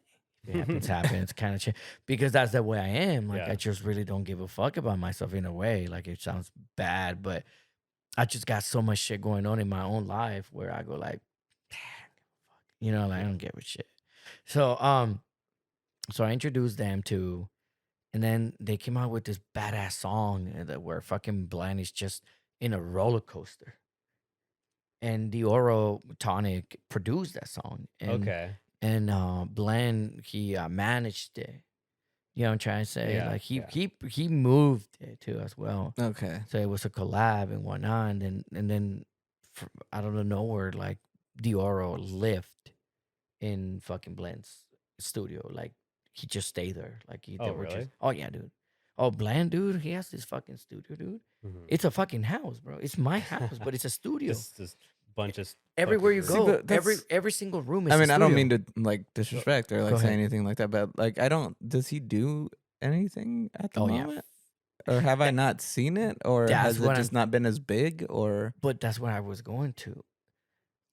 If it happens, kind of shit. Because that's the way I am. Like Yeah. I just really don't give a fuck about myself in a way. Like it sounds bad, but I just got so much shit going on in my own life where I go like, you know, like I don't give a shit. So so I introduced them to, and then they came out with this badass song that where fucking Blind is just in a roller coaster. And Deorro Tonic produced that song. And, Okay. And Blend, he managed it. You know what I'm trying to say? Yeah, Like yeah. he moved it too as well. Okay. So it was a collab and whatnot. And then out of nowhere, like Deorro lived in fucking Blend's studio. Like he just stayed there. Like Oh, they were really? just, oh yeah, dude. Oh, Blend, dude, he has this fucking studio, dude. Mhm. It's a fucking house, bro. It's my house, but it's a studio. Just bunch of Everywhere you fucking See, go, but that's- every single room is. I mean, a I don't studio. mean to like disrespect or like Go say ahead. anything like that, but like I don't. Does he do anything at the Oh, yeah. moment? Or have I not seen it? Or That's has it what just not been as big? Or But that's what I was going to.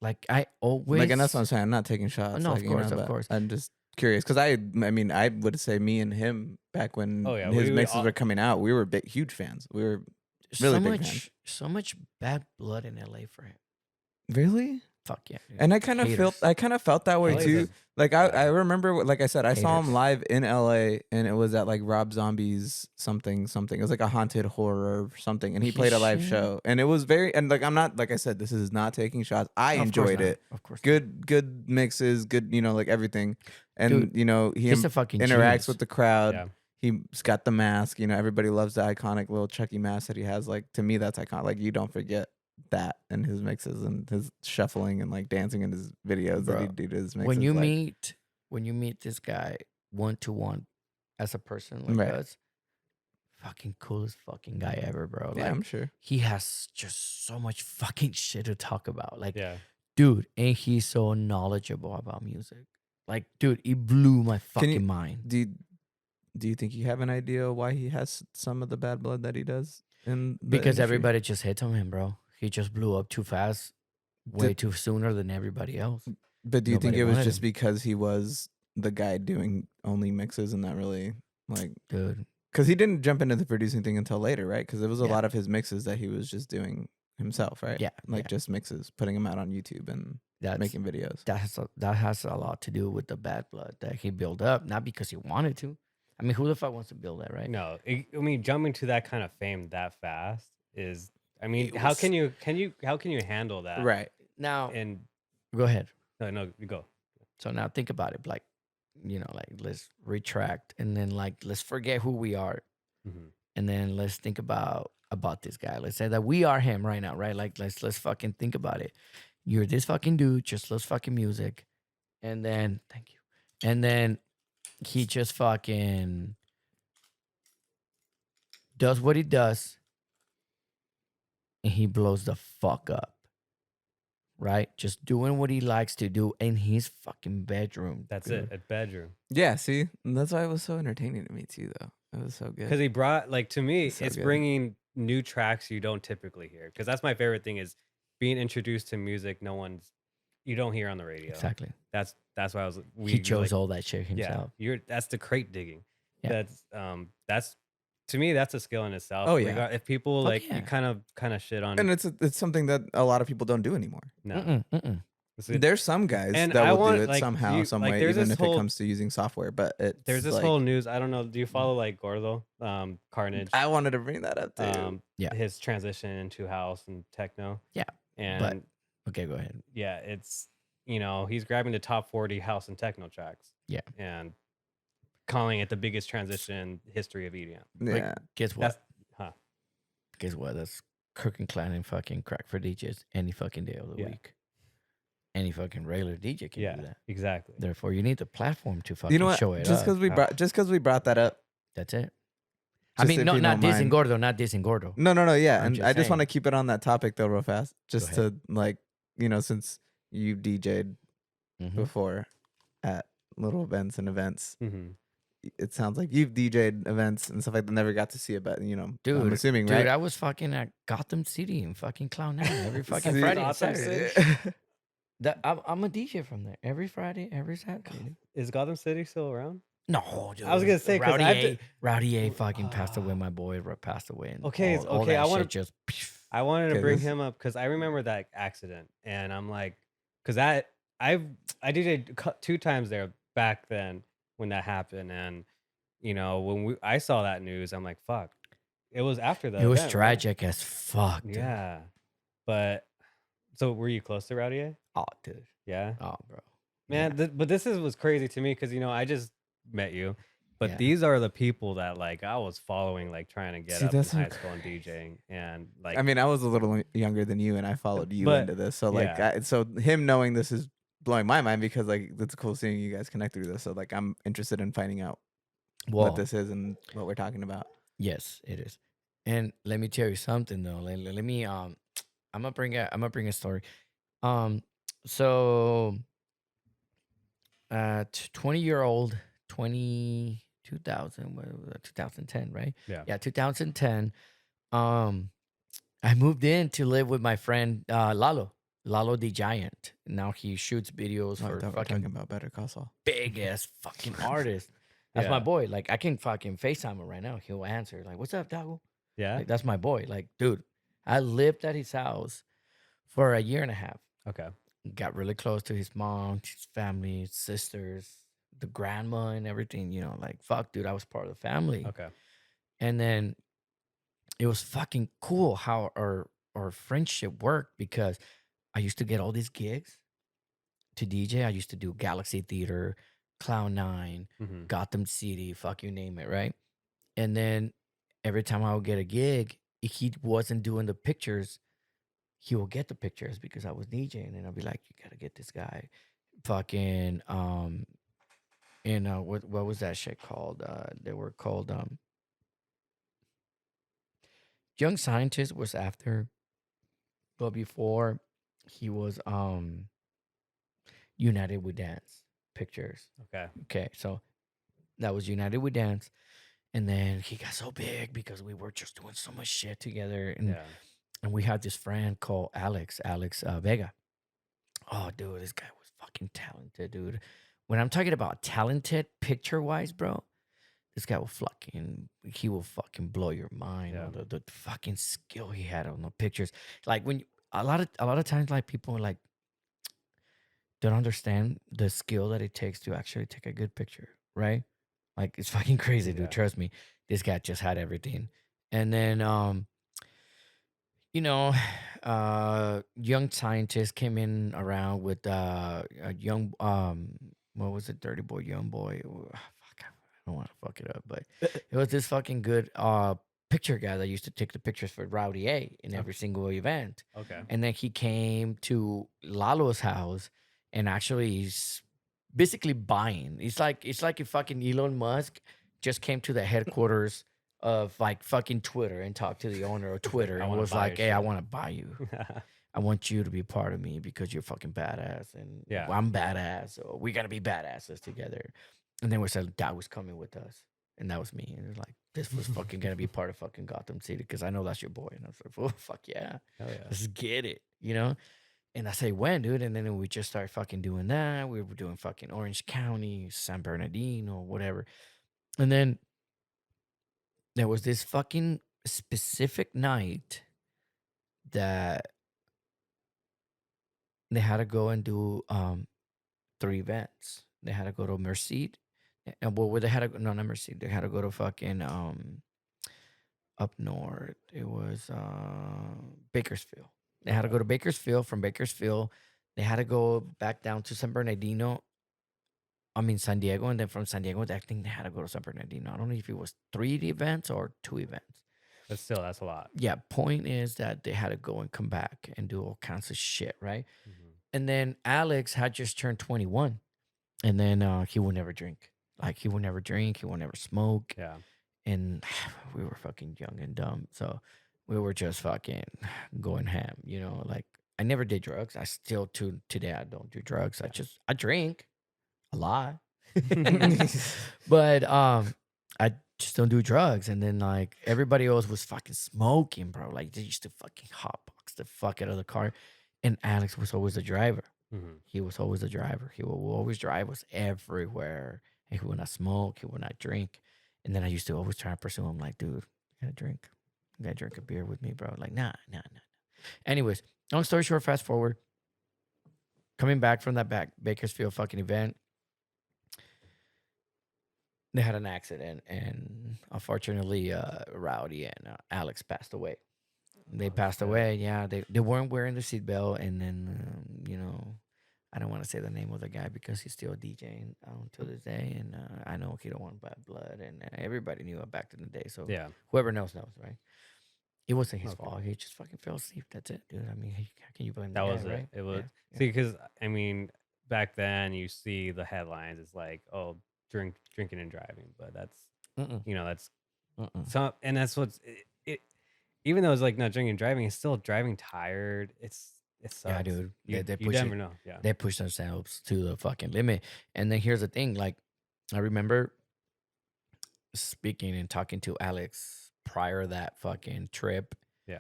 Like I always like, and that's what I'm saying. I'm not taking shots. no, like, of course, of but course. I'm just curious because I mean, I would say me and him back when Oh, yeah, his we mixes all- were coming out, we were big, huge fans. We were really so big much, fans. so much bad blood in LA for him. Really. Fuck yeah. dude. And I kind of felt that way LA is too. a- Like yeah. I remember, like I said, I saw him Haters. live in LA, and it was at like Rob Zombie's something. It was like a haunted horror or something, and he played a live Shit. show, and it was very. And like I'm not, like I said, this is not taking shots. I Of course enjoyed not. it. Of course. Good mixes, good, like everything, and Dude, he he's a fucking interacts genius. with the crowd. Yeah. He's got the mask. Everybody loves the iconic little Chucky mask that he has. Like to me, that's iconic. Like you don't forget that in his mixes and his shuffling and like dancing in his videos that he Bro, did his mixes. when you like, meet this guy 1-to-1 as a person like Right. us, fucking coolest fucking guy ever, bro. yeah, Like I'm sure. he has just so much fucking shit to talk about. Like Yeah. dude, and he's so knowledgeable about music. Like, dude, it blew my fucking mind. Do you, do you think you have an idea why he has some of the bad blood that he does in the Because industry? everybody just hits on him, bro. He just blew up too fast, way Did- too sooner than everybody else. But do you think Nobody it was wanted just him. because he was the guy doing only mixes and not really like? Dude, Because he didn't jump into the producing thing until later, right? Because it was a Yeah. lot of his mixes that he was just doing himself, right? Yeah, Like yeah. just mixes, putting them out on YouTube and that's making videos. that has a lot to do with the bad blood that he built up, not because he wanted to. I mean, who the fuck wants to build that, right? No, I mean jumping to that kind of fame that fast is. I mean, It how was- can you handle that? Right. Now, And go ahead. no, you go. So now think about it, like, like let's retract and then like let's forget who we are, Mhm. and then let's think about this guy. Let's say that we are him right now, right? Like let's fucking think about it. You're this fucking dude, just loves fucking music, and then thank you, and then he just fucking does what he does, and he blows the fuck up. Right? Just doing what he likes to do in his fucking bedroom. That's dude. it. At bedroom. Yeah. See, and that's why it was so entertaining to me too, though. It was so good. Because he brought, like, to me, So it's good. bringing new tracks you don't typically hear. Because that's my favorite thing is being introduced to music you don't hear on the radio. Exactly. That's why I was. He chose all that shit Yeah, himself. that's the crate digging. Yeah. That's to me that's a skill in itself. Oh, yeah. If people Fuck like yeah. you kind of shit on. And it's something that a lot of people don't do anymore. No, Mm-mm. There's some guys And that I will want, do it like, somehow, some way, there's even this if whole- it comes to using software. But it's there's this like, whole news. I don't know. Do you follow like Gordo, Carnage? I wanted to bring that up too. Yeah. His transition into house and techno. Yeah, and Okay, go ahead. yeah, it's he's grabbing the top 40 house and techno tracks. Yeah. And calling it the biggest transition in history of EDM. Yeah. Like, guess what? Huh. Guess what? That's Kirk and Klein and fucking Crack for DJs any fucking day of the Yeah. week. Any fucking regular DJ can Yeah, do that. exactly. Therefore, you need the platform to fucking You know what? show it Just up. because we brought that up. That's it. I Just mean, if no, you not don't dissing mind. Gordo, not dissing Gordo. No, yeah, I'm and just I just want to saying. keep it on that topic though, real fast, just to ahead. like since you DJ'd Mhm. before at little events and events, Mm-hmm. it sounds like you've DJ'd events and stuff like that. Never got to see it, but I'm Dude, assuming, Dude, right? I was fucking at Gotham City in fucking Clown Nine every fucking See, Friday and Gotham Saturday. City? I'm a DJ from there every Friday, every Saturday. Is Gotham City still around? No, dude. I was gonna say, 'cause Rowdy I've A. been- Rowdy A. fucking passed away. My boy passed away. And Okay, all okay, that I wanna- shit just. I wanted to Okay, bring this- him up because I remember that accident, and I'm like, because I DJ'd 2 times there back then when that happened, and when I saw that news, I'm like, fuck. It was after that. It was event, right? tragic as fuck. Dude. Yeah, but so were you close to Rowdy A? Oh, dude. Yeah, Oh, bro. man. But this was crazy to me because I just met you, but Yeah. these are the people that like I was following, like trying to get See, up in that's so high school and DJing, and like I mean, I was a little younger than you, and I followed you But- into this. So like, yeah. so him knowing this is blowing my mind because like it's cool seeing you guys connect through this. So like, I'm interested in finding out Well, what this is and what we're talking about. yes, it is. And let me tell you something though. Let me I'm gonna bring a story. So 20-year-old 2000 what was that, 2010, right? Yeah. 2010. I moved in to live with my friend Lalo the Giant. Now he shoots videos Oh, I for thought we were fucking talking about Better Call Saul. big ass fucking artists. That's my Yeah. boy. Like I can fucking FaceTime him right now. He'll answer. Like, what's up, DaGo? yeah. Like, that's my boy. Like, dude, I lived at his house for a year and a half. Okay. Got really close to his mom, his family, his sisters, the grandma, and everything. Like, fuck, dude, I was part of the family. Okay. And then it was fucking cool how our friendship worked because I used to get all these gigs to DJ. I used to do Galaxy Theater, Cloud 9, Mm-hmm. Gotham City, fuck you name it, right? And then every time I would get a gig, if he wasn't doing the pictures, he will get the pictures because I was DJing, and I'll be like, you gotta get this guy, fucking what was that shit called? They were called Young Scientist was after, but before he was United We Dance pictures. Okay. Okay, so That was United We Dance. And then he got so big because we were just doing so much shit together. And we had this friend called Alex Vega. Oh, dude, this guy was fucking talented, dude. When I'm talking about talented picture-wise, bro, this guy he will fucking blow your mind. Yeah. The fucking skill he had on the pictures. Like when a lot of times, like people like don't understand the skill that it takes to actually take a good picture, right? Like it's fucking crazy, dude. Yeah. Trust me. This guy just had everything. And then you know, young scientists came in around with a young what was it, Dirty Boy, Young Boy. Fuck, I don't want to fuck it up, but it was this fucking good picture guy that used to take the pictures for Rowdy A in every single event. Okay. And then he came to Lalo's house and actually he's basically buying. It's like if fucking Elon Musk just came to the headquarters of like fucking Twitter and talked to the owner of Twitter I and wanna was buy like, your "Hey, I shit." want to buy you. I want you to be part of me because you're fucking badass and Yeah. I'm badass. So we gotta be badasses together." And then we said that was coming with us, and that was me. And it was like, this was fucking gonna be part of fucking Gotham City because I know that's your boy. And I was like, "Oh fuck yeah, Hell yeah. let's get it," you know. And I say, "When, dude?" And then we just started fucking doing that. We were doing fucking Orange County, San Bernardino, whatever. And then there was this fucking specific night that they had to go and do 3 events. They had to go to Merced. And well, where they had to go, no, not Merced. They had to go to fucking up north. It was Bakersfield. They had to go to Bakersfield. From Bakersfield, they had to go back down to San Bernardino. I mean San Diego, and then from San Diego, I think they had to go to San Bernardino. I don't know if it was 3 events or 2 events. But still, that's a lot. Yeah, point is that they had to go and come back and do all kinds of shit, right? Mhm. And then Alex had just turned 21, and then he would never drink. Like he would never drink, he would never smoke, Yeah. and we were fucking young and dumb, so we were just fucking going ham, you know. Like I never did drugs. I still to today I don't do drugs. I drink a lot, but I just don't do drugs. And then like everybody else was fucking smoking, bro. Like they used to fucking hotbox the fuck out of the car, and Alex was always the driver. Mhm. He was always the driver. He will always drive us everywhere. And he would not smoke. He would not drink. And then I used to always try to pursue him, like, dude, you gotta drink. You gotta drink a beer with me, bro. Like, nah. Anyways, long story short, fast forward. Coming back from that Bakersfield fucking event, they had an accident, and unfortunately, Rowdy and Alex passed away. They passed away. Yeah, they weren't wearing the seatbelt, and then you know, I don't want to say the name of the guy because he's still DJing to this day, and I know he don't want bad blood, and everybody knew it back in the day. So Yeah. whoever knows, right? It wasn't his Okay. fault. He just fucking fell asleep. That's it, dude. I mean, how can you blame That the guy, was it. right? It was Yeah. see because I mean back then you see the headlines. It's like drinking and driving, but that's Mm-mm. that's Mm-mm. some and that's what's it. Even though it's like not drinking and driving, it's still driving tired. It sucks. Yeah, dude. You, They you push never it. know. Yeah. They push themselves to the fucking limit. And then here's the thing, like I remember speaking and talking to Alex prior to that fucking trip, Yeah.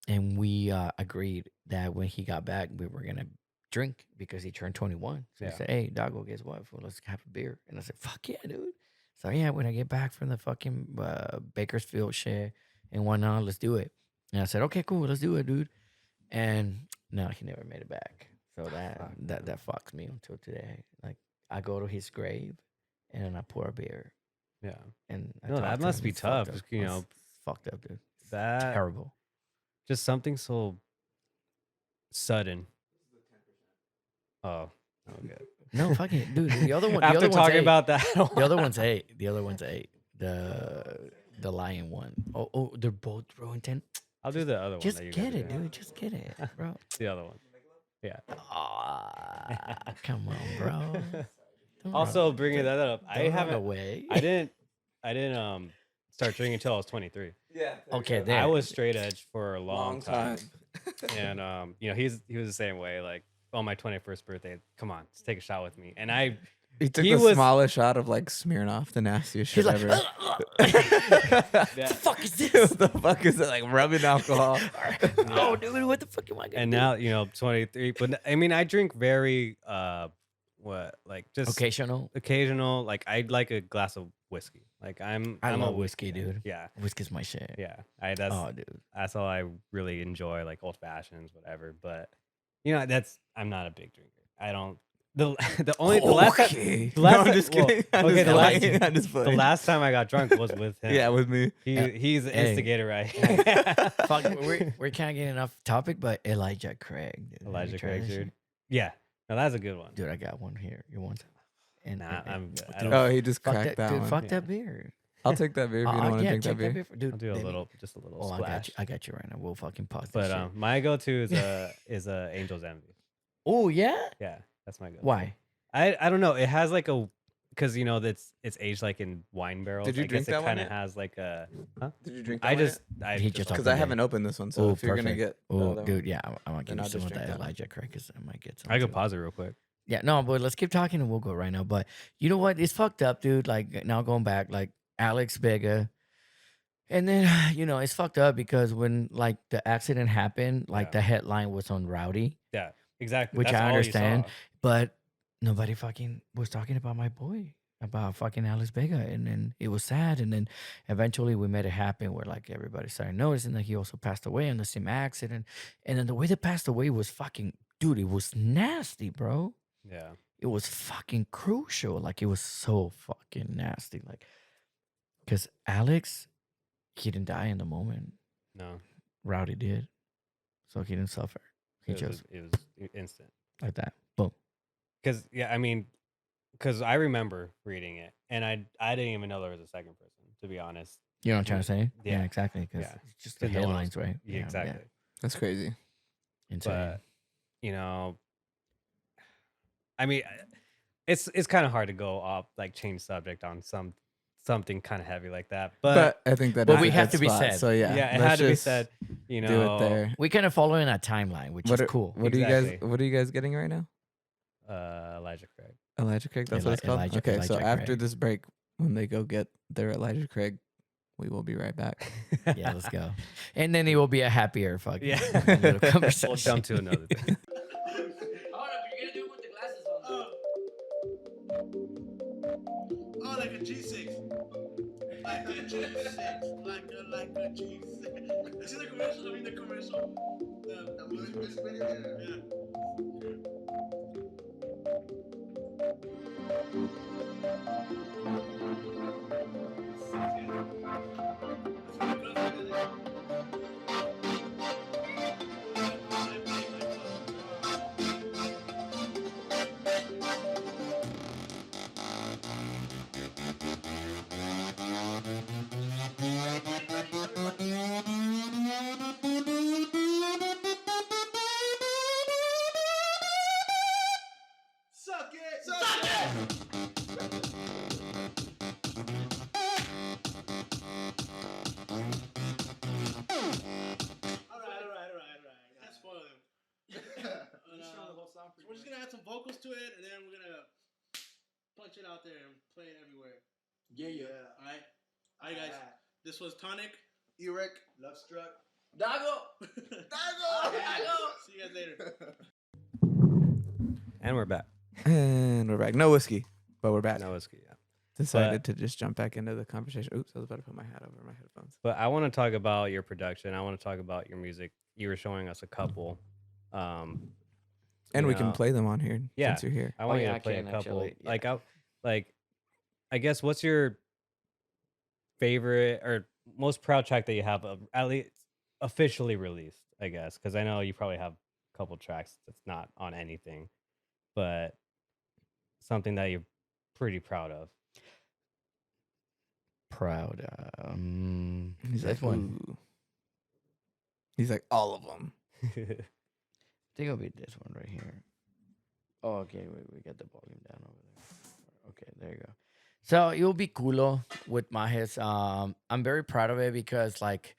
and we agreed that when he got back, we were gonna drink because he turned 21. So Yeah. he said, "Hey, DaGo, guess what? Fool, let's have a beer." And I said, "Fuck yeah, dude." So yeah, when I get back from the fucking Bakersfield shit and whatnot, let's do it. And I said, "Okay, cool, let's do it, dude." And no, he never made it back. So that fucks me until today. Like I go to his grave and I pour a beer Yeah. and I No, talk that to must him. be It's fucked tough. up. You It's know, fucked up, dude. that Terrible. just something so sudden. Oh, okay. No, fucking dude. The other one. After the other one's talking 8. about that, The other one's 8. The other one's 8. The lion one. Oh, they're both throwing 10. I'll do the other one. Just that you get guys it, did. dude. Just get it, bro. The other one. Yeah. Ah, come on, bro. Don't Also, run- bringing that up, I don't run haven't. away. I didn't start drinking until I was 23. Yeah. Okay, I there. was straight edge for a long Long time. and he was the same way. Like on my 21st birthday, come on, let's take a shot with me. And I He took He the was- smallest shot of like Smirnoff, the nastiest shit He's like, ever. what the fuck is this? What the fuck is it? Like rubbing alcohol. Oh, dude, what the fuck am I gonna And do? now 23. But I mean, I drink very just Occasional. Like I'd like a glass of whiskey. Like I I'm love a whiskey, man. dude. Yeah, Whiskey's my shit. yeah. Oh, dude. That's all I really enjoy. Like old fashions, whatever. But I'm not a big drinker. I don't. The last time, Okay. the last No, I'm time- just well, kidding. I'm okay, just the last- playing. I'm just the playing. last time I got drunk was with him. Yeah, with me. He's the Hey. instigator, right? Fuck, we can't get enough topic, but Elijah Craig. Dude. Have Elijah you tried Craig, that shit? dude. Yeah, no, that's a good one. Dude, I got one here. You want? And, Nah, I'm good. I dude, don't- Oh, he just fuck cracked that dude, one. fuck Yeah. that beer. I'll take that beer if you don't want to drink that take beer. dude. I'll do let me- just a little Oh, splash. I got you right now. We'll fucking pause this But shit. my go-to is Angel's Envy. Oh yeah. Yeah, that's my go. Why? I don't know. It has like because it's aged like in wine barrels. Did you I drink guess that it one kind of yet? has like a. Huh? Did you drink? I just He just because opened I it. haven't opened this one. So Oh, if you're gonna perfect. get, the Oh, other dude, one- yeah, I want to Then give I'll you some just of drink that that one. Elijah Craig because I might get some. I could too. pause it real quick. Yeah, no, but let's keep talking and we'll go right now. But you know what? It's fucked up, dude. Like now going back, like Alex Vega. And then, it's fucked up because when like the accident happened, like Yeah. the headline was on Rowdy, Yeah, exactly. Which That's I all you understand. saw. but nobody fucking was talking about my boy, about fucking Alex Vega. And then it was sad. And then eventually we made it happen where like everybody started noticing that he also passed away in the same accident. And then the way they passed away was fucking, dude, it was nasty, bro. Yeah, It was fucking crucial. Like it was so fucking nasty. Like, because Alex, he didn't die in the moment. no, Rowdy did. So he didn't suffer. He just it was instant. like that. Boom. Because I remember reading it, and I didn't even know there was a second person. To be honest, You know what I'm trying to say? Yeah, Yeah. exactly. Because Yeah. it's just the 'Cause no one headlines, right? yeah, exactly. That's crazy. Insane. But I mean, it's kind of hard to go off like change subject on something kind of heavy like that. But I think that but is we a have good to be spot, said. So yeah, yeah, it let's had to be just said. Do it there. we kind of following a timeline, which What is are, cool. What are you Exactly. guys? What are you guys getting right now? Elijah Craig. Elijah Craig. That's what it's called. Elijah- Okay, so Elijah after Craig. this break, when they go get their Elijah Craig, we will be right back. Yeah, let's go. And then it will be a happier fucking Yeah. little conversation. We'll jump to another thing. Oh, like a G6. Like a G6. Like a G6. Is it the commercial? I mean the commercial. The music video? Yeah. Suck it! Suck it! Alright. Let's spoil him. So we're just gonna add some vocals to it, and then we're gonna punch it out there and play it everywhere. Yeah. Alright? Alright, guys. This was Tonic. Eric, Love Struck. DaGo! See you guys later. And we're back. And we're back. No whiskey, but we're back. No whiskey. Yeah. Decided to just jump back into the conversation. Oops, I was about to put my hat over my headphones. But I want to talk about your production. I want to talk about your music. You were showing us a couple. And you we can know, play them on here Yeah. since you're here. I want yeah, you I to play a can couple. actually, yeah. I guess what's your favorite or most proud track that you have at least officially released? I guess because I know you probably have a couple tracks that's not on anything, but something that you're pretty proud of. Proud. He's this like, one. ooh. He's like, all of them. I think it'll be this one right here. Oh, okay. We got the volume down over there. Okay, there you go. So it will be Culo with Majes. I'm very proud of it because like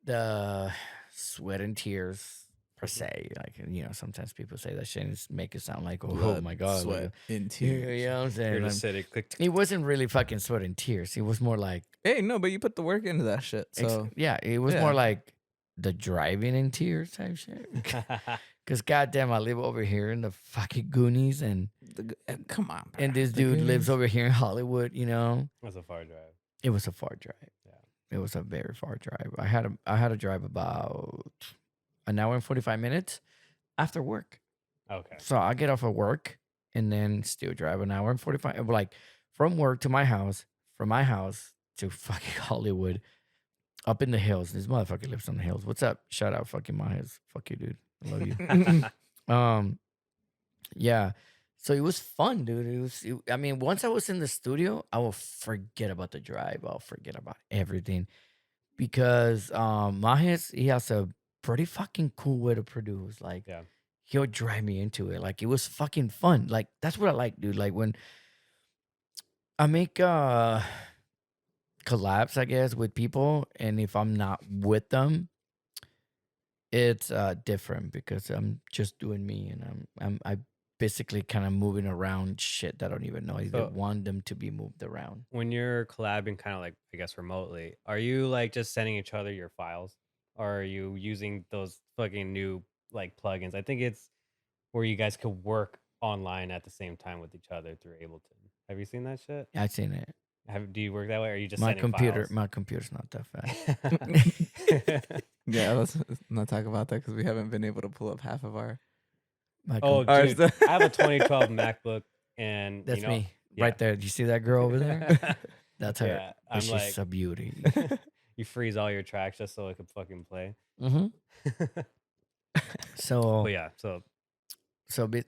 the sweat and tears per se. Like, sometimes people say that shit and make it sound like, oh Blood, my God. sweat, Like, and you tears. know what I'm saying? You're just sitting, click. It wasn't really fucking sweat and tears. It was more like, Hey, no, but you put the work into that shit. So it was yeah. more like the driving in tears type shit. Because goddamn, I live over here in the fucking Goonies, and come on, bro. and this The dude lives Goonies. over here in Hollywood. That's a far drive. It was a far drive. Yeah. It was a very far drive. I had to drive about an hour and 45 minutes after work. Okay. So I get off of work and then still drive an hour and 45. Like from work to my house, from my house to fucking Hollywood, up in the hills. This motherfucker lives on the hills. What's up? Shout out fucking Myers. Fuck you, dude. I love you. Yeah. So it was fun, dude. I mean, once I was in the studio, I will forget about the drive. I'll forget about everything. Because Mahes, he has a pretty fucking cool way to produce. Like, Yeah. he'll drive me into it. Like, it was fucking fun. Like, that's what I like, dude. Like, when I make collabs, I guess, with people, and if I'm not with them, it's different because I'm just doing me, and I basically kind of moving around shit that I don't even know. I So- want them to be moved around. When you're collabing kind of like, I guess, remotely, are you like just sending each other your files? Or are you using those fucking new like plugins? I think it's where you guys could work online at the same time with each other through Ableton. Have you seen that shit? I've seen it. Do you work that way, or are you just My sending computer, files? my computer's not that fast. Yeah, let's not talk about that because we haven't been able to pull up half of our. My Oh, Ours- dude, I have a 2012 MacBook, and that's you know, me yeah. right there. Do you see that girl over there? That's her. Yeah, But I'm she's like, a beauty. you freeze all your tracks just so it could fucking play. Mm-hmm. So, But yeah, so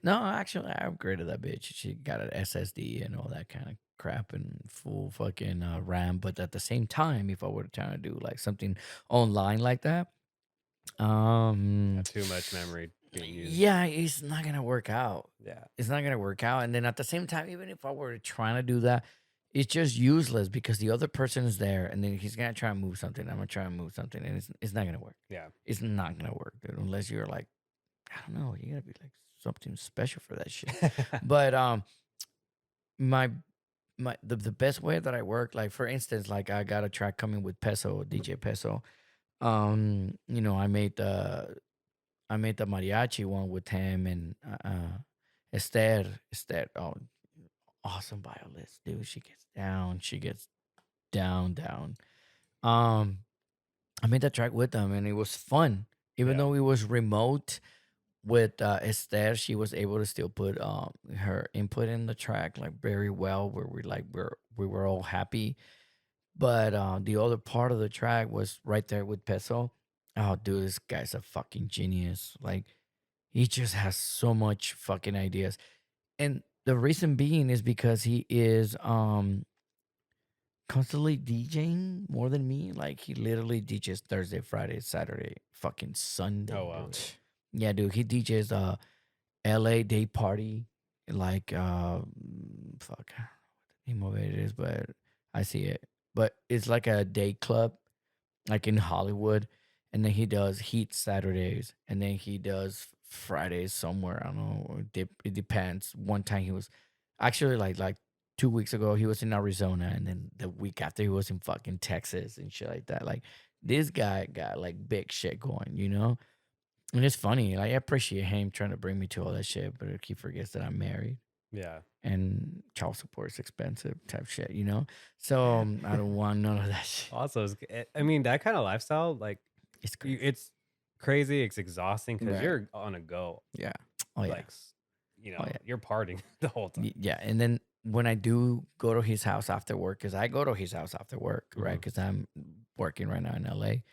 no, actually, I upgraded that bitch. She got an SSD and all that kind of crap and full fucking RAM. But at the same time, if I were trying to do like something online like that, not too much memory being used. yeah, it's not gonna work out. Yeah. It's not gonna work out. And then at the same time, even if I were trying to do that, it's just useless because the other person is there, and then he's gonna try and move something. I'm gonna try and move something, and it's not gonna work. Yeah. It's not gonna work, dude, unless you're like, I don't know, you gotta be like something special for that shit. But the best way that I work, like for instance, like I got a track coming with Peso, DJ Peso. I made the mariachi one with him and Esther, oh, awesome violist, dude. She gets down. I made that track with them and it was fun. Even Yeah. though it was remote with Esther, she was able to still put her input in the track like very well where we were all happy. But the other part of the track was right there with Peso. Oh, dude, this guy's a fucking genius. Like, he just has so much fucking ideas. And the reason being is because he is constantly DJing more than me. Like, he literally DJs Thursday, Friday, Saturday, fucking Sunday. Oh, wow. Dude. Yeah, dude, he DJs LA Day Party. Like, fuck, I don't know what the name of it is, but I see it. But it's like a day club, like in Hollywood. And then he does Heat Saturdays. And then he does Fridays somewhere. I don't know. It depends. One time he was actually like 2 weeks ago, he was in Arizona. And then the week after, he was in fucking Texas and shit like that. Like, this guy got like big shit going, you know? And it's funny. Like, I appreciate him trying to bring me to all that shit. But he forgets that I'm married. Yeah. And child support is expensive type shit, you know? So I don't want none of that shit. Also, I mean, that kind of lifestyle, like, It's crazy. it's crazy. It's exhausting because Right. you're on a go. Yeah. Oh, yeah. Like, Oh, yeah. you're partying the whole time. Yeah. And then when I do go to his house after work, because I go to his house after work, right? Mhm. Because I'm working right now in LA.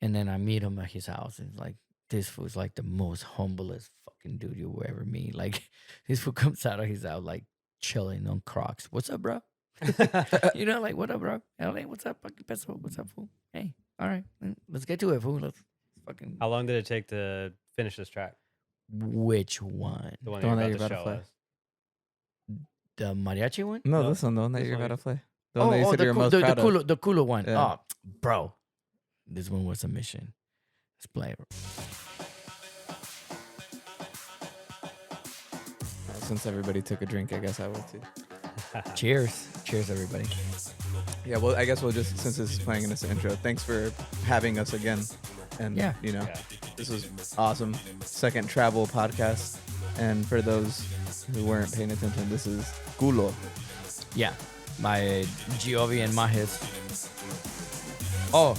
And then I meet him at his house. And like, this fool's like the most humblest fucking dude you will ever meet. Like, this fool comes out of his house, like, chilling on Crocs. What's up, bro? You know, like, what up, bro? LA, what's up, fucking Peso? What's up, fool? Hey, all right, let's get to it, fool. Let's fucking. How long did it take to finish this track? Which one? The one The that one you're that about to you're show about to us. The mariachi one? No, No, this one, the one that this you're one about to you- play. The one that you said the you're cool- most the proud of. cooler, the cooler one. Yeah. Oh, bro, this one was a mission. Let's play it. since everybody took a drink, I guess I will too. Cheers. Cheers, everybody. Yeah, well, I guess we'll just, since this is playing in this intro, thanks for having us again. And, Yeah. you know, Yeah. this was awesome. Second travel podcast. And for those who weren't paying attention, this is Culo. Yeah. My Jeovy and Majes. Oh.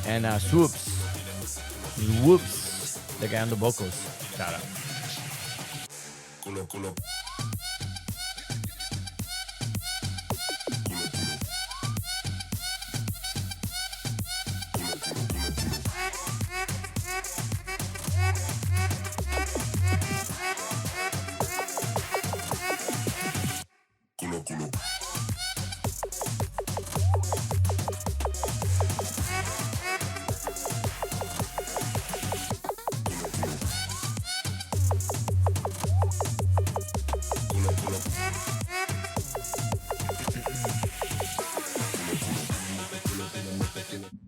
And Swoops. Whoops. The guy on the vocals. Shout out.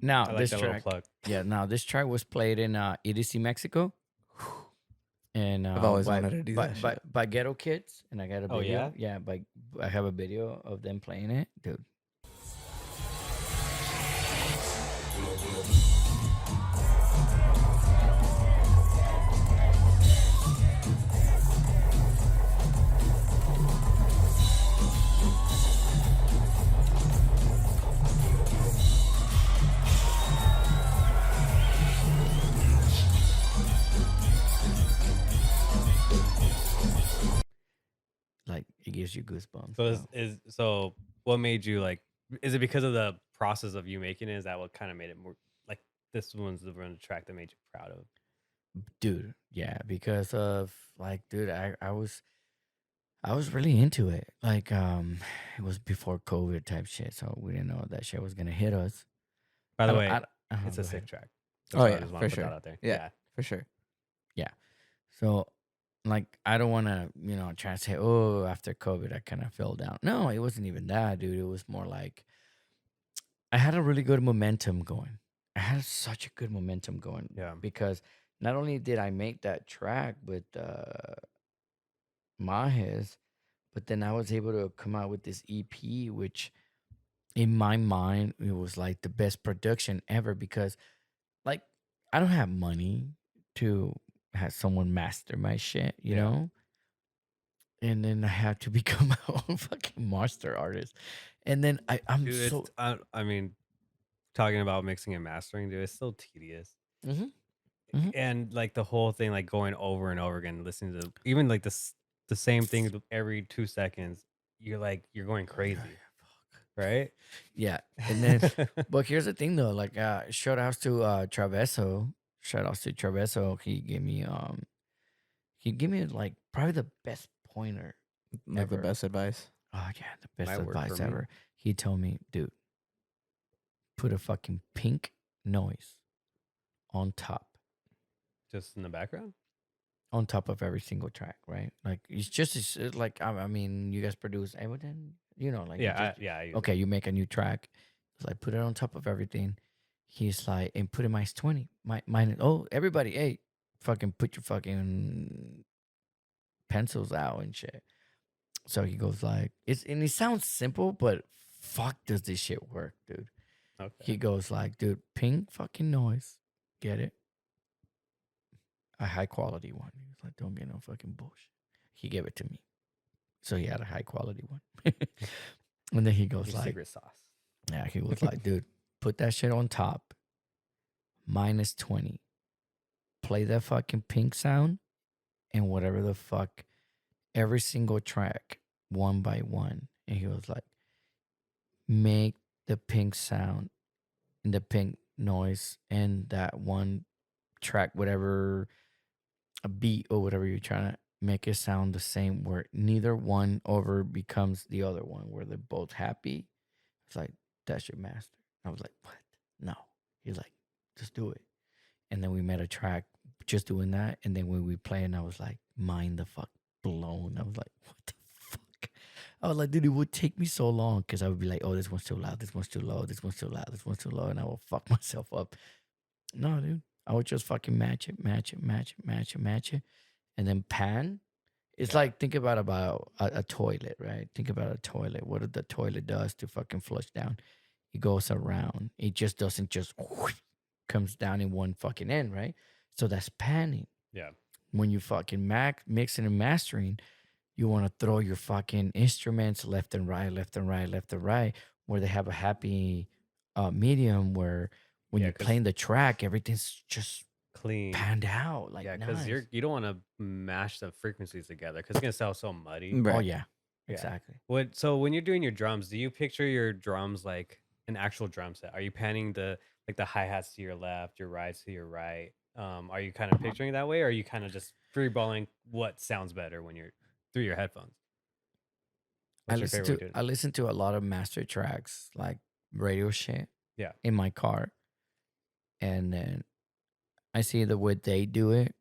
Now I like this that little track. plug. Yeah, now this track was played in EDC Mexico. And I've always by, wanted to do by, that by, shit. by Ghetto Kids, and I got a Oh, video. Yeah, I have a video of them playing it, dude. Like it gives you goosebumps. So bro. so what made you like? Is it because of the process of you making it? Is that what kind of made it more like this one's the one track that made you proud of? Dude, yeah, because of like, dude, I was really into it. Like, it was before COVID type shit, so we didn't know that shit was gonna hit us. By I the don't- way, I don't- it's go a sick ahead. track. Oh, So I yeah, just wanna for put that sure. out there. Yeah. For sure. So, like, I don't want to, try to say, oh, after COVID, I kind of fell down. No, it wasn't even that, dude. It was more like I had a really good momentum going. I had such a good momentum going. Yeah. Because not only did I make that track with Majes, but then I was able to come out with this EP, which in my mind, it was like the best production ever because, like, I don't have money to have someone master my shit, you Yeah. know? And then I had to become my own fucking master artist. And then I'm Dude, so. I mean, talking about mixing and mastering, dude, it's still tedious. Mhm. Mhm. And like the whole thing, like going over and over again, listening to even like the same thing every 2 seconds, you're going crazy, right? Yeah. And then, but here's the thing though, like, shout outs to Traveso. Shout outs to Traveso. He gave me like probably the best pointer. Like the Ever. best advice. Oh yeah, the best Might work advice for me. ever. He told me, dude, put a fucking pink noise on top Just in the background. of every single track, right? Like it's like I mean, you guys produce everything, like you Yeah, just- I use it. okay, you make a new track, it's like put it on top of everything. He's like, and put it minus 20. Mine. Oh, everybody, hey, fucking put your fucking pencils out and shit. So he goes like, and it sounds simple, but fuck, does this shit work, dude? Okay. He goes like, dude, pink fucking noise, get it? A high quality one. He was like, don't get no fucking bullshit. He gave it to me, so he had a high quality one. And then he goes Your like, secret sauce. yeah, he was like, dude, put that shit on top, minus 20. Play that fucking pink sound and whatever the fuck, every single track, one by one. And he was like, make the pink sound and the pink noise and that one track, whatever, a beat or whatever you're trying to make it sound the same, where neither one over becomes the other one, where they're both happy. It's like, that's your master. I was like, what? No. He's like, just do it. And then we made a track just doing that. And then when we played, I was like, mind the fuck blown. I was like, what the fuck? I was like, dude, it would take me so long because I would be like, oh, this one's too loud, this one's too low, this one's too loud, this one's too low, and I will fuck myself up. No, dude. I would just fucking match it, and then pan It's Yeah. like think about a toilet, right? Think about a toilet. What the toilet does to fucking flush down? It goes around. It just doesn't just comes down in one fucking end, right? So that's panning. Yeah. When you fucking mixing and mastering, you want to throw your fucking instruments left and right, left and right, left and right, where they have a happy medium where when Yeah, you're 'cause- playing the track, everything's just Clean. panned out. Like, Yeah, because nice. you don't want to mash the frequencies together because it's gonna sound so muddy. Right. Oh yeah, Yeah. exactly. So when you're doing your drums, do you picture your drums like an actual drum set? Are you panning the hi-hats to your left, your right to your right? Are you kind of picturing it that way, or are you kind of just freeballing what sounds better when you're through your headphones? What's your favorite way to do it? I listen to a lot of master tracks, like radio shit. Yeah. In my car, and then I see the way they do it,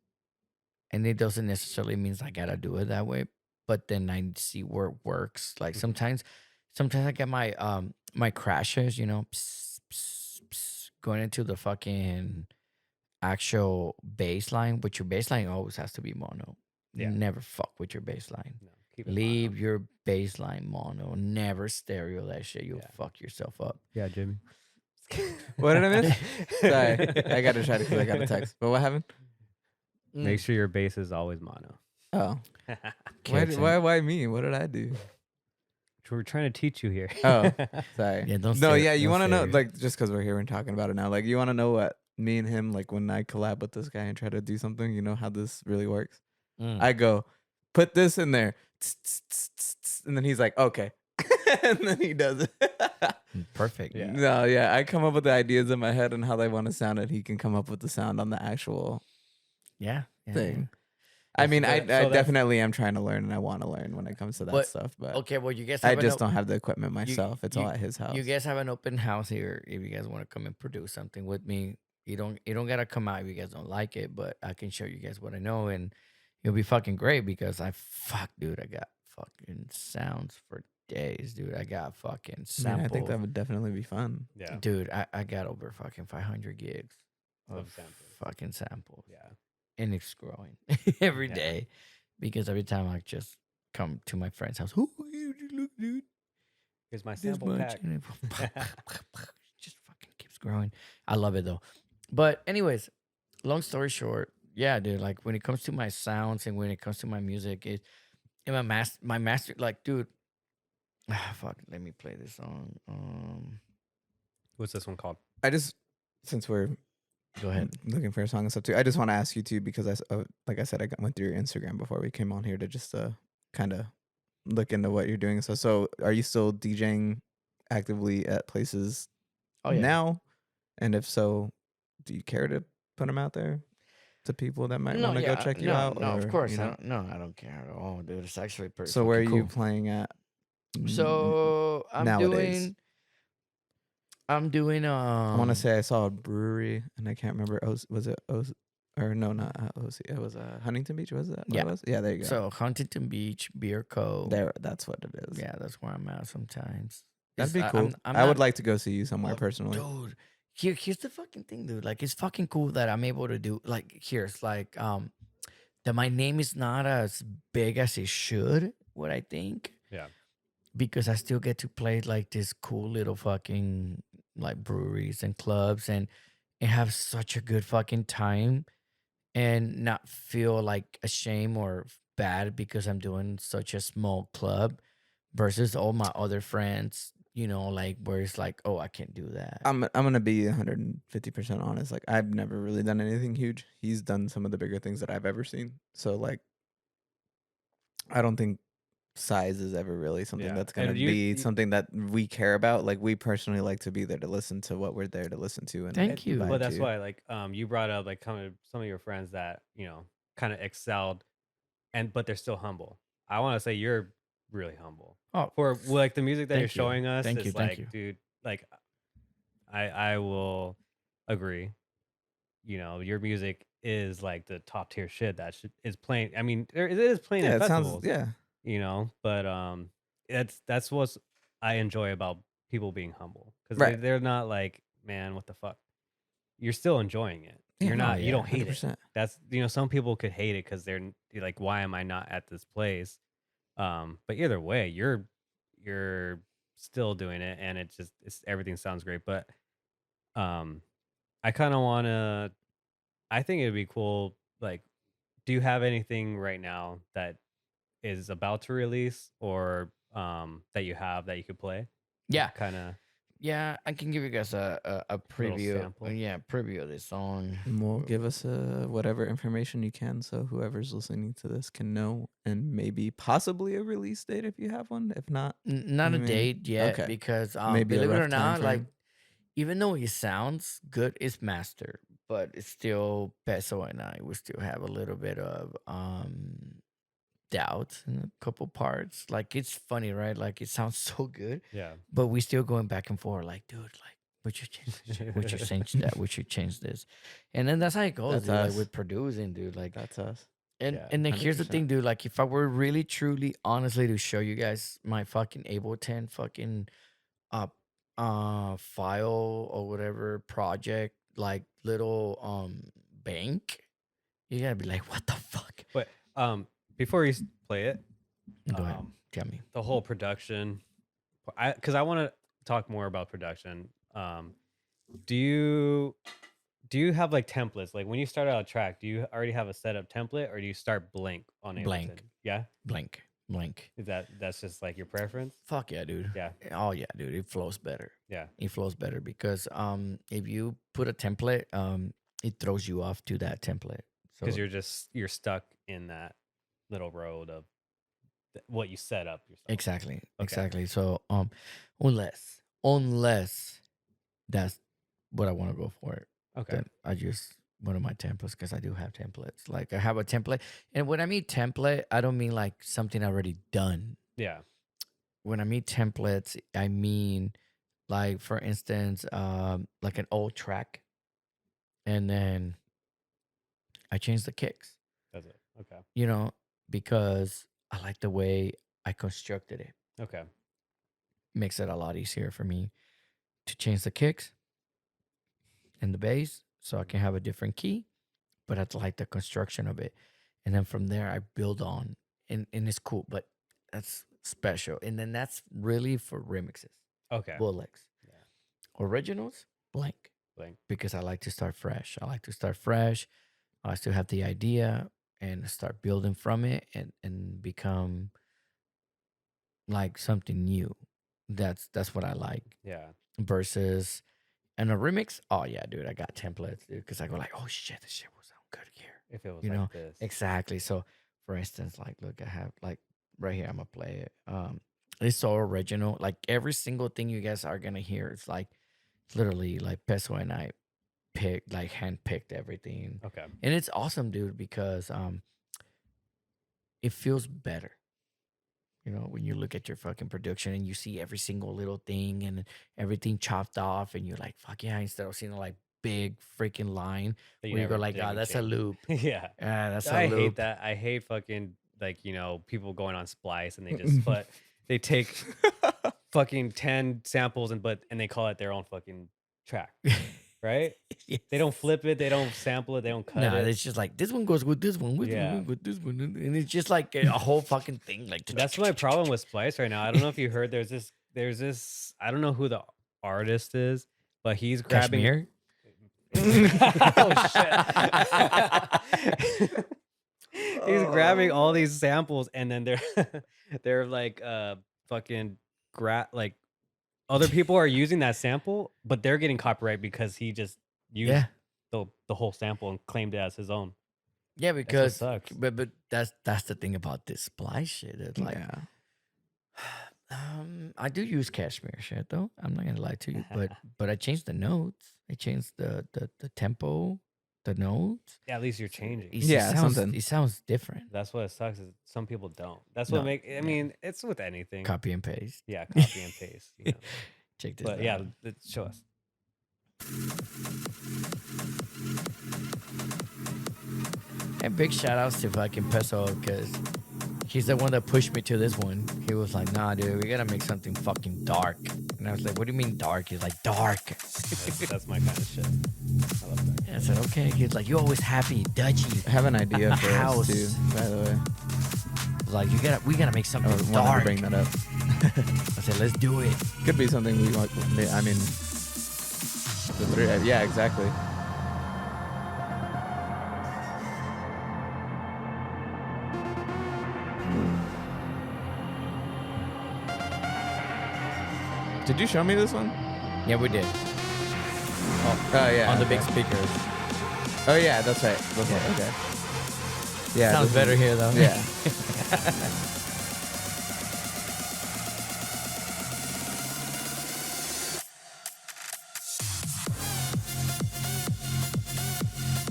and it doesn't necessarily means I gotta do it that way. But then I see where it works. Like Mhm. sometimes I get my my crashes, you know, pss, pss, pss, going into the fucking actual bass line, but your bass line always has to be mono. Yeah. Never fuck with your bass line. No, keep it mono. Leave your bass line mono. Never stereo that shit. You'll Yeah. fuck yourself up. Yeah, Jimmy. What did I miss? Sorry, I got to try because I got a text. But what happened? Make sure your bass is always mono. Oh, Kicks why me? What did I do? We're trying to teach you here. Oh, sorry. Yeah, don't No, stare- yeah, you don't want to know, stare. like, just because we're here and talking about it now, like, you want to know what me and him, like, when I collab with this guy and try to do something, you know how this really works? Mm. I go, put this in there, and then he's like, okay, and then he does it. Perfect. Yeah. No, yeah, I come up with the ideas in my head and how they want to sound, and he can come up with the sound on the actual Yeah. thing. I mean, I So that's- definitely am trying to learn, and I want to learn when it comes to that But- stuff, but Okay, well, you guys I have just don't have the equipment myself. It's all at his house. You guys have an open house here. If you guys want to come and produce something with me, you don't gotta come out if you guys don't like it. But I can show you guys what I know, and it'll be fucking great because I got fucking sounds for days, dude. I got fucking Man, samples. I think that would definitely be fun. Yeah. Dude, I got over fucking 500 gigs Of of samples. fucking samples, Yeah. and it's growing every Yeah. day because every time I just come to my friend's house, oh, you look, dude. Here's my This sample much, pack. and it just fucking keeps growing. I love it though. But anyways, long story short, yeah, dude. Like when it comes to my sounds and when it comes to my music, it and my master, like, dude. Fuck, let me play this song. What's this one called? I just, since we're Go ahead. looking for a song and stuff too, I just want to ask you too, because like I said, went through your Instagram before we came on here to just kind of look into what you're doing. So are you still DJing actively at places Oh yeah. now? And if so, do you care to put them out there to people that might want to go check you out? No, or, of course. you know? I don't care at all, dude. It's actually pretty. So where are fucking you cool. playing at? So I'm nowadays? doing. I want to say I saw a brewery, and I can't remember. Was it or no, not OC. It was Huntington Beach. Was that? What Yeah. It was? Yeah. There you go. So Huntington Beach Beer Co. That's what it is. Yeah, that's where I'm at sometimes. That'd It's- be cool. I'm I would not- like to go see you somewhere Oh, personally. Dude, here's the fucking thing, dude. Like, it's fucking cool that I'm able to do, like, here's like that my name is not as big as it should, what I think. Yeah. Because I still get to play like this cool little fucking like breweries and clubs and have such a good fucking time and not feel like ashamed or bad because I'm doing such a small club versus all my other friends, you know, like where it's like, oh, I can't do that. I'm gonna be 150% honest. Like, I've never really done anything huge. He's done some of the bigger things that I've ever seen. So like, I don't think size is ever really something Yeah. that's gonna And be something that we care about. Like, we personally like to be there to listen to what we're there to listen to. And Thank you. vibe Well, that's to. why, like, you brought up like kind of some of your friends that kind of excelled, but they're still humble. I want to say you're really humble Oh, for like the music that you're thank you. showing us. Thank is you, thank like, you. dude, like, I will agree. Your music is like the top tier shit that is playing. I mean, it is playing Yeah, at it sounds. festivals. Yeah. But that's what I enjoy about people being humble because Right. they're not like, man, what the fuck. You're still enjoying it. You're not. yeah, You don't hate it. 100%. That's some people could hate it because they're like, why am I not at this place? But either way, you're still doing it, and everything sounds great. But I kind of want to. I think it'd be cool. Like, do you have anything right now that is about to release, or that you have that you could play? Yeah. Kind of. Yeah, I can give you guys a preview. sample. Yeah, preview of this song. Well, give us whatever information you can, so whoever's listening to this can know, and maybe possibly a release date if you have one. If not, Not a mean, date yet, okay. because Maybe a believe it or rough not, like timeframe. even though it sounds good, it's mastered, but it's still Peso and I. We still have a little bit of doubt in a couple parts. Like it's funny, right? Like it sounds so good, Yeah. but we still going back and forth. Like, dude, like would you change this shit? Would you change that? Would you change this? And then that's how it goes, That's dude. Like us. with producing, dude. Like That's us. and Yeah, and then here's the 100%. thing, dude. Like if I were really truly honestly to show you guys my fucking Ableton fucking file or whatever project, like little bank, you gotta be like, what the fuck? But before you play it, Go ahead, tell me. the whole production, because I want to talk more about production. Do you have like templates? Like when you start out a track, do you already have a setup template, or do you start blank on Ableton? Blank. Yeah. Blank. Is that's just like your preference? Fuck yeah, dude. Yeah. Oh yeah, dude. It flows better. Yeah. It flows better because if you put a template, it throws you off to that template. So Because you're stuck in that little road of what you set up yourself. exactly. So unless that's what I want to go for, Okay. then I just one of my templates, because I do have templates. Like I have a template, and when I mean template, I don't mean like something already done. Yeah. When I mean templates, I mean like, for instance, like an old track, and then I change the kicks, That's it. Okay. because I like the way I constructed it. Okay. Makes it a lot easier for me to change the kicks and the bass, so I can have a different key, but I like the construction of it. And then from there, I build on, and it's cool, but that's special. And then that's really for remixes, Okay. bootlegs. Yeah. Originals, blank, because I like to start fresh. I still have the idea and start building from it, and become like something new. That's what I like. Yeah. Versus and a remix, oh yeah, dude, I got templates, dude, because I go like, oh shit, this shit will sound good here. If it was You like know, this. Exactly. So for instance, like look, I have like right here, I'm gonna play it. It's so original. Like every single thing you guys are gonna hear, it's like literally like Peso and I hand picked everything. Okay. And it's awesome, dude, because it feels better. When you look at your fucking production and you see every single little thing and everything chopped off, and you're like, fuck yeah, instead of seeing a like big freaking line That where you go never like, dig oh, and that's a change. loop. Yeah. That's a I loop. hate that. I hate fucking like people going on Splice and they just they take fucking 10 samples and they call it their own fucking track, right? Yes. They don't flip it, they don't sample it, they don't cut Nah, it. it's just like this one goes with this one, with Yeah. one with this one, and it's just like a whole fucking thing. Like That's my problem with Splice right now. I don't know if you heard. There's this. I don't know who the artist is, but he's grabbing. Kashmir. Oh shit! He's grabbing all these samples, and then they're like fucking like other people are using that sample, but they're getting copyright because he just used Yeah. the whole sample and claimed it as his own. Yeah, because sucks. but that's the thing about this Splice shit. It's like, Yeah. I do use Kashmir shit though. I'm not gonna lie to you, but I changed the notes. I changed the tempo, the notes. Yeah, at least you're changing. Yeah, something. It sounds different. That's what it sucks. Is some people don't. That's No, what make. I yeah. mean, it's with anything. Copy and paste. Yeah, copy and paste. Check this But out. yeah, show us. And big shout outs to fucking Peso, because he's the one that pushed me to this one. He was like, nah, dude, we gotta make something fucking dark. And I was like, what do you mean dark? He's like, dark. That's my kind of shit. I love that. I said, okay. He's like, you're always happy, Dutchy. I have an idea for House. us too, by the way. Like, we gotta make I something wanted to dark. bring that up. I said, let's do it. Could be something we want. I mean, the three. Yeah, exactly. Did you show me this one? Yeah, we did. Oh yeah. On the okay. big speakers. Oh yeah, that's right. That's right. Okay. Yeah. Sounds this better one- here, though. Yeah.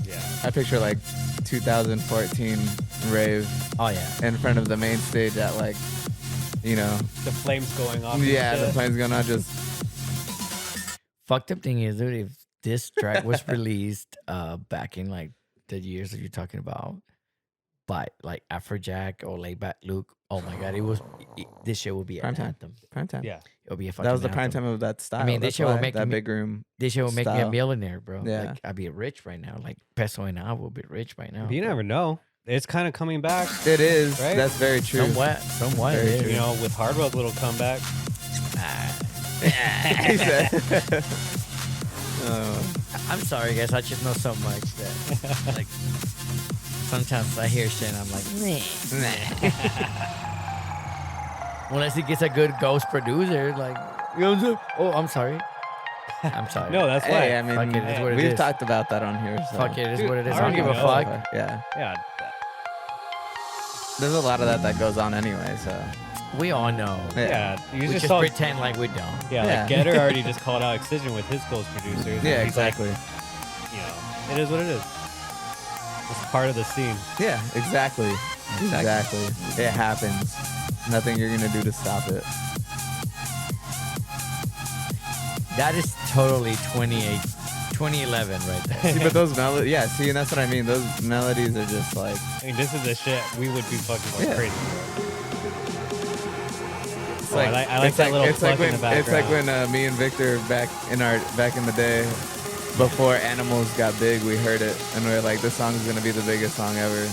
Yeah. I picture like 2014 rave Oh, yeah. in front of the main stage at like, you know, The flames going off. and yeah, the shit. plane's going on just. Fucked up thing is, dude, if this track was released back in like the years that you're talking about by like Afrojack or Layback Luke, oh my God, this shit would be Prime an time. anthem. Prime time. Yeah. It would be a fucking That was the prime anthem. time of that style. mean, this That's shit will why, make that me- big room. This shit would make me a style. millionaire, bro. Yeah. Like, I'd be rich right now. Like, Peso and I will be rich right now. You bro. never know. It's kind of coming back. It is. Right? That's very true. Somewhat. Very it true. is. You know, with Hardwell's little comeback. He said. I'm sorry, guys. I just know so much that, like, sometimes I hear shit and I'm like, unless he gets a good ghost producer, like, you know what I'm saying? Oh, I'm sorry. I'm sorry. No, that's why. Hey, I mean, Fuck it, it's what it we've is. talked about that on here. So. Fuck it, it's Dude, what it is. I I don't give a already know. fuck. Yeah. Yeah. There's a lot of that goes on anyway, so. We all know. Yeah. You We just just saw. pretend like we don't. Yeah, Yeah. like Getter already just called out Excision with his ghost producers. and Yeah, he's like, exactly. you know, it is what it is. It's part of the scene. Yeah, exactly. Exactly. It happens. Nothing you're going to do to stop it. That is totally 2011 right there. See, but those melodies, yeah, see, and that's what I mean. Those melodies are just like, I mean, this is the shit we would be fucking going Yeah. crazy for. it's Oh, I like that little pluck in the it's like background. when me and Victor back in the day, before Animals got big, we heard it and we were like, this song is gonna be the biggest song ever.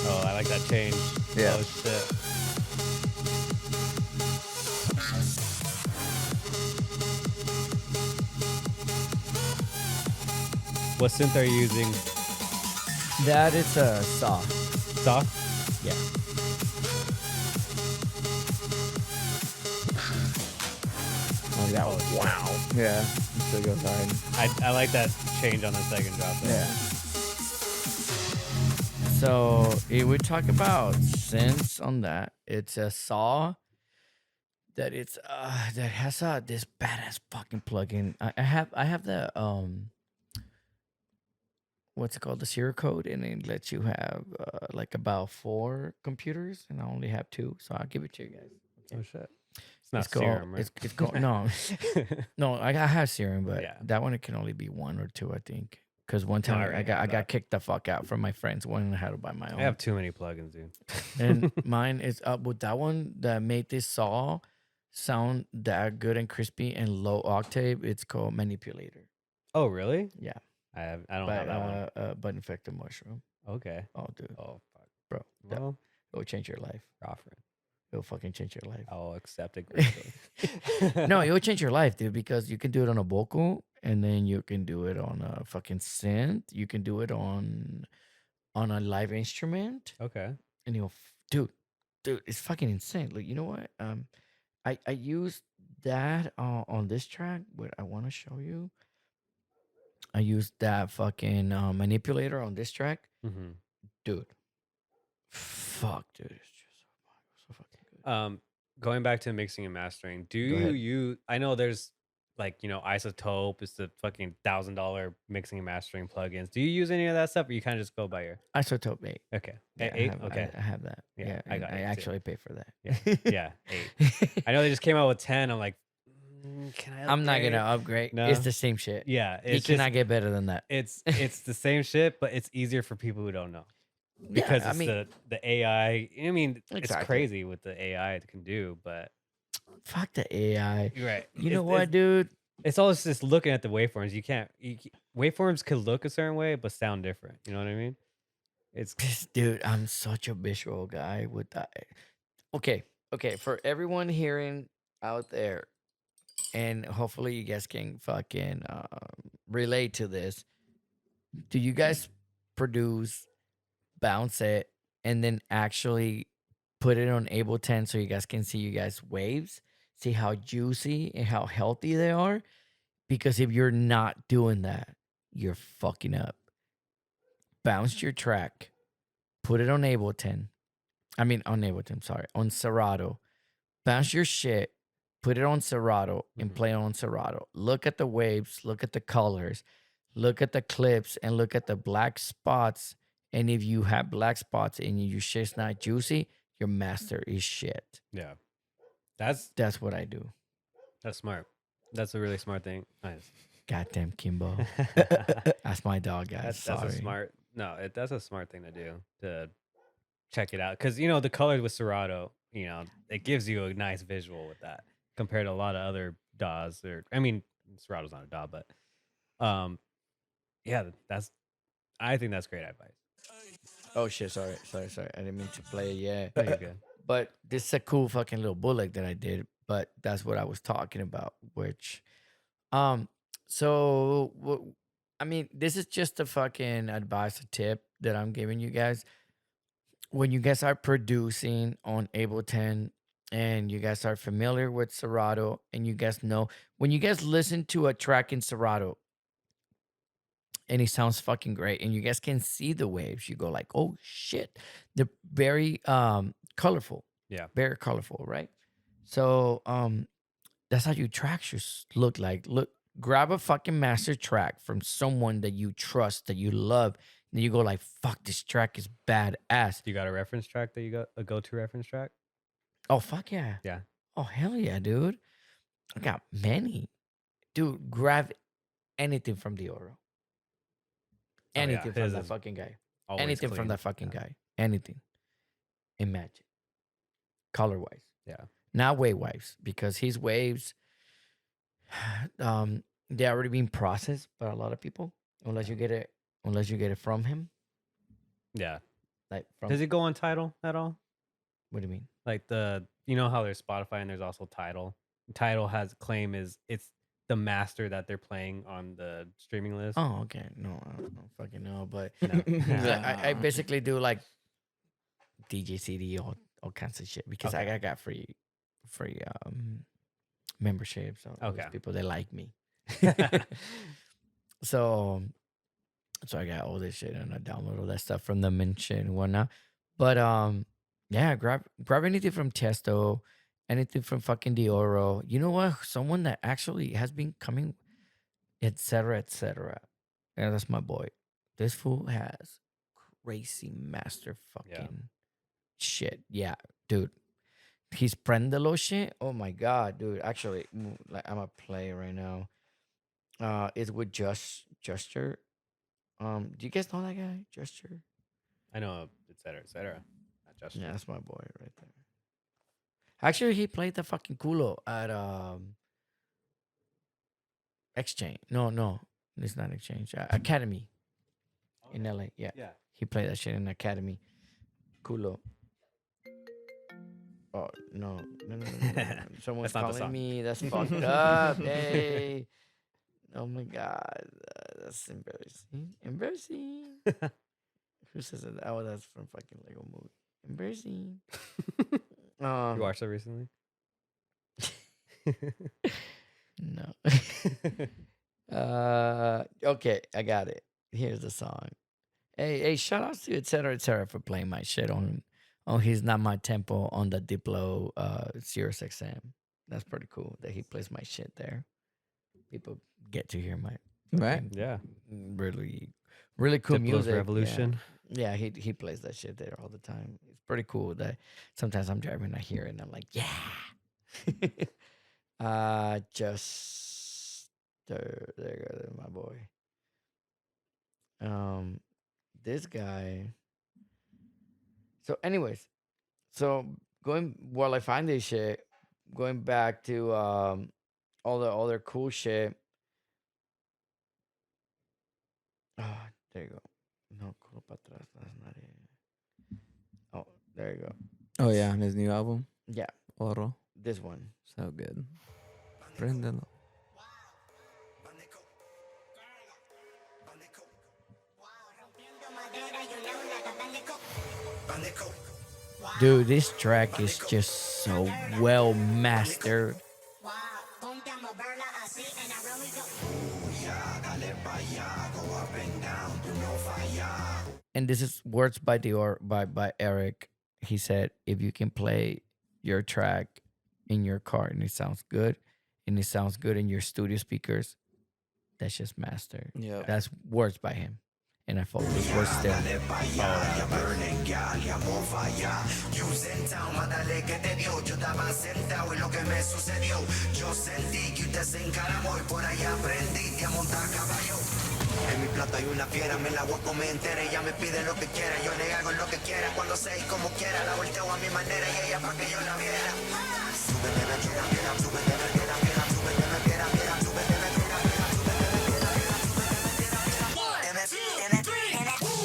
Oh, I like that change. Yeah. Oh, shit. What synth are you using? That is a saw. Soft? Yeah. Oh yeah, Oh, wow. Yeah, it still goes hard. I like that change on the second drop. Though. Yeah. So if we talk about synths on that, it's a saw that it's that has this badass fucking plugin. I have the what's it called, the serial code, and it lets you have like about 4 computers, and I only have 2, so I'll give it to you guys. Oh shit. It's not It's called, serum, right? it's called no, I have serum, but Yeah. that one it can only be 1 or 2, I think. Because one time already I got have that. kicked the fuck out from my friends when I had to buy my own. I have too many plugins, dude. And mine is up with that one that made this saw sound that good and crispy and low octave. It's called Manipulator. Oh, really? Yeah. I don't By have that one. Bud Infected Mushroom. Okay. Oh, dude. Oh, fuck. Bro, that Well, will change your life. offering. It'll fucking change your life. I'll accept it gratefully. No, it will change your life, dude, because you can do it on a vocal and then you can do it on a fucking synth. You can do it on a live instrument. Okay. And you'll, dude, it's fucking insane. Like, you know what? I used that on this track, but I want to show you. I used that fucking manipulator on this track, Mm-hmm. dude. Fuck, dude, it's just so fucking good. Going back to mixing and mastering, do Go you ahead. use? I know there's like, you know, Isotope is the fucking $1,000 mixing and mastering plugins. Do you use any of that stuff, or you kind of just go by your? Isotope 8. Okay. Yeah, I Eight. have, Okay. I have that. Yeah, Yeah, I and got I eight too. actually pay for that. Yeah. Yeah. 8. I know they just came out with 10. I'm like, can I? I'm not gonna upgrade?" upgrade. No? It's the same shit. Yeah. It It's cannot just, get better than that. it's the same shit, but it's easier for people who don't know. Yeah, Because I it's mean, the AI. I mean, it's Exactly. crazy what the AI can do, but fuck the AI. you're right. You know It's- what, it's- dude? it's always just looking at the waveforms. Waveforms could look a certain way, but sound different. You know what I mean? It's Dude, I'm such a visual guy with that. Okay, okay. For everyone hearing out there, and hopefully you guys can fucking relate to this. Do you guys produce, bounce it, and then actually put it on Ableton so you guys can see you guys' waves, see how juicy and how healthy they are? Because if you're not doing that, you're fucking up. Bounce your track, put it on Ableton. On Ableton, sorry, on Serato. Bounce your shit, put it on Serato, and play it on Serato. Look at the waves, look at the colors, look at the clips, and look at the black spots. And if you have black spots and your shit's not juicy, your master is shit. yeah. That's What I do. smart. That's a really smart thing. Nice. Goddamn Kimbo. That's my dog, guys. That's Sorry. a smart. No, that's a smart thing to do to check it out because the colors with Serato, it gives you a nice visual with that compared to a lot of other DAWs. Serato's not a DAW, but yeah, I think that's great advice. Oh shit, sorry. I didn't mean to play it yet. No, you're good. But this is a cool fucking little bootleg that I did. But that's what I was talking about. Which, this is just a fucking advice, a tip that I'm giving you guys. When you guys are producing on Ableton and you guys are familiar with Serato, and you guys know when you guys listen to a track in Serato and it sounds fucking great, and you guys can see the waves, you go like, oh shit, they're very colorful. Yeah. Very colorful, right? So that's how your tracks should look like. Look, grab a fucking master track from someone that you trust, that you love, and then you go like, fuck, this track is badass. You got a reference track that you got a go-to reference track? Oh fuck yeah. Yeah. Oh hell yeah, dude. I got many. Dude, grab anything from Deorro. Anything from his that is fucking guy. always Anything from clean. that fucking Yeah. guy. Anything. Imagine. Color wise. Yeah. Not wave wise, because his waves, they already been processed by a lot of people. Unless you get it from him. Yeah. Like from Does it go on Tidal at all? what do you mean? Like how there's Spotify and there's also Tidal. Tidal has claim is it's the master that they're playing on the streaming list. Oh, okay. No, I don't fucking know. But No. I basically do like DJ CD, all kinds of shit, because Okay. I got free membership. So those Okay. people, they like me. So I got all this shit, and I download all that stuff from them and shit and whatnot. But yeah, grab anything from Testo, anything from fucking Deorro. You know what? Someone that actually has been coming, etc. Yeah, that's my boy. This fool has crazy master fucking shit. Yeah, dude. His Prendelo shit. Oh my god, dude. Actually, like I'm a player right now. It's with Gesture. Do you guys know that guy, Gesture? I know, etc. Not just Yeah, that's my boy right there. Actually, he played the fucking culo at Exchange. No, it's not Exchange. Academy in LA. Yeah, Yeah. he played that shit in Academy. Culo. Oh no. Someone's That's not the calling song. me. That's fucked up. Hey. Oh my god, that's embarrassing. Embarrassing. Who says that? Oh, that's from fucking Lego Movie. Embarrassing. You watched that recently? No. Okay, I got it. Here's the song. Hey, shout out to etc. for playing my shit on his Not My Tempo on the Diplo Sirius XM. That's pretty cool that he plays my shit there. People get to hear my Right. fucking Yeah. really cool Diplo's music. Yeah. Revolution. Yeah, he plays that shit there all the time. It's pretty cool that sometimes I'm driving and I hear it and I'm like, yeah. There goes my boy. This guy. So, anyways, while I find this shit, going back to all the other cool shit. Oh, there you go. No, culo pa atrás. That's not it. Oh, there you go. Oh yeah, on his new album, Yeah, Oro. this one. So good. Préndelo. Dude, this track is just so well mastered. And this is words by Deorro by Eric. He said, if you can play your track in your car and it sounds good, and it sounds good in your studio speakers, that's just mastered. Yeah. That's words by him. And I felt those words still. En mi plato hay una fiera, me la voy a comer entera. Ella me pide lo que quiera, yo le hago lo que quiera. Cuando sea y como quiera, la volteo a mi manera y ella pa' que yo la viera. Súbete, me quiera, quiera, súbete, me quiera, quiera, súbete, me quiera, quiera, súbete, me quiera, quiera, súbete, me quiera, quiera, súbete, me quiera, quiera.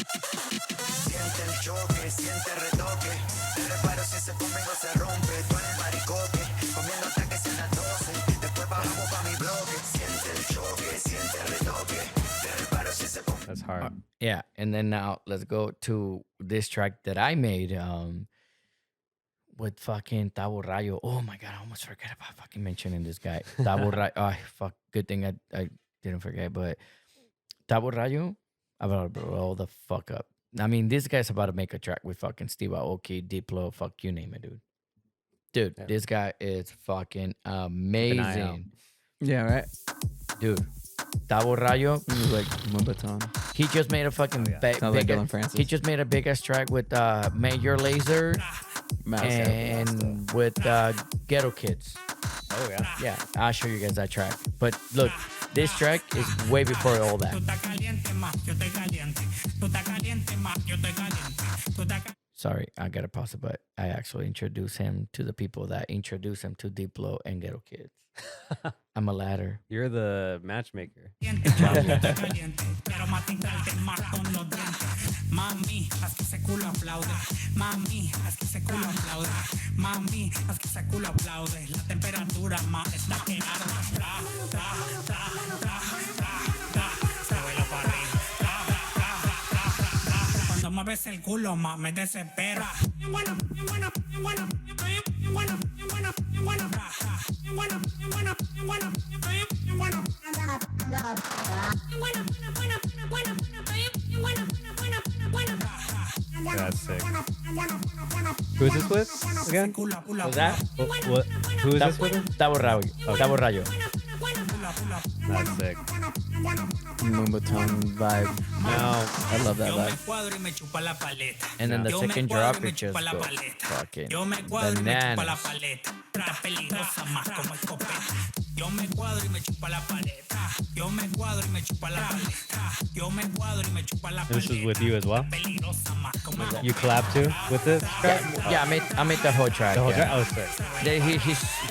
Siente el choque, siente el retoque. Te reparo si ese conmigo se rompe. Tú en el baricoque, comiendo hasta que sean las 12. Después bajamos pa' mi bloque. Siente el choque, siente el retoque. Te reparo si ese conmigo. That's hard. Yeah, and then now let's go to this track that I made with fucking Tabo Rayo. Oh my god, I almost forgot about fucking mentioning this guy. Tabo Rayo. Oh, fuck. Good thing I didn't forget. But Tabo Rayo, I'm about to blow the fuck up. I mean, this guy's about to make a track with fucking Steve Aoki, Diplo, fuck you name it, dude. Dude, Yeah. this guy is fucking an eye out. amazing. Yeah, right. Dude, Tabo Rayo, He was like Moombahton. he just made a fucking Sounds like big. Dylan Francis. He just made a big ass track with Major Lazer and with Ghetto Kids. Oh yeah. Yeah, I'll show you guys that track. But look, this track is way before all that. Sorry, I gotta pause it, but I actually introduced him to the people that introduced him to Diplo and Ghetto Kids. I'm a ladder. You're the matchmaker. Mami, haz que ese culo aplaude. Mami, haz que ese culo aplaude. Mami, haz que ese culo aplaude. La temperatura más está que arde. Tra, tra, tra, tra, tra, tra. Se vuela para arriba. Tra, tra, tra, tra, tra. Cuando mueves el culo más me desespera. Bien bueno, bien bueno, bien bueno, bien bueno, bien bueno, bien bueno. Bien bueno, bien bueno, bien bueno, bien bueno. Bien bueno, bueno, bueno, bueno, bien bueno, bueno, bueno. That's sick. Who is this with again? What's that? What? Who is this with? Tabo Rayo. Tabo Rayo. That's sick. Moombahton vibe. Now, I love that Yo me vibe. cuadro y me chupa la paleta. And then the Yo me second cuadro drop, y me it just chupa la goes paleta. fucking Yo me cuadro y me chupa la bananas. paleta. Está peligrosa más como escopeta. Yo me cuadro y me chupa la paleta. Yo me cuadro y me chupa la paleta. Yo me cuadro y me chupa la paleta. this is with you as well. Peligrosa más como You collab too with this track? Yeah, I made the whole track. The whole yeah. track? Oh, sick.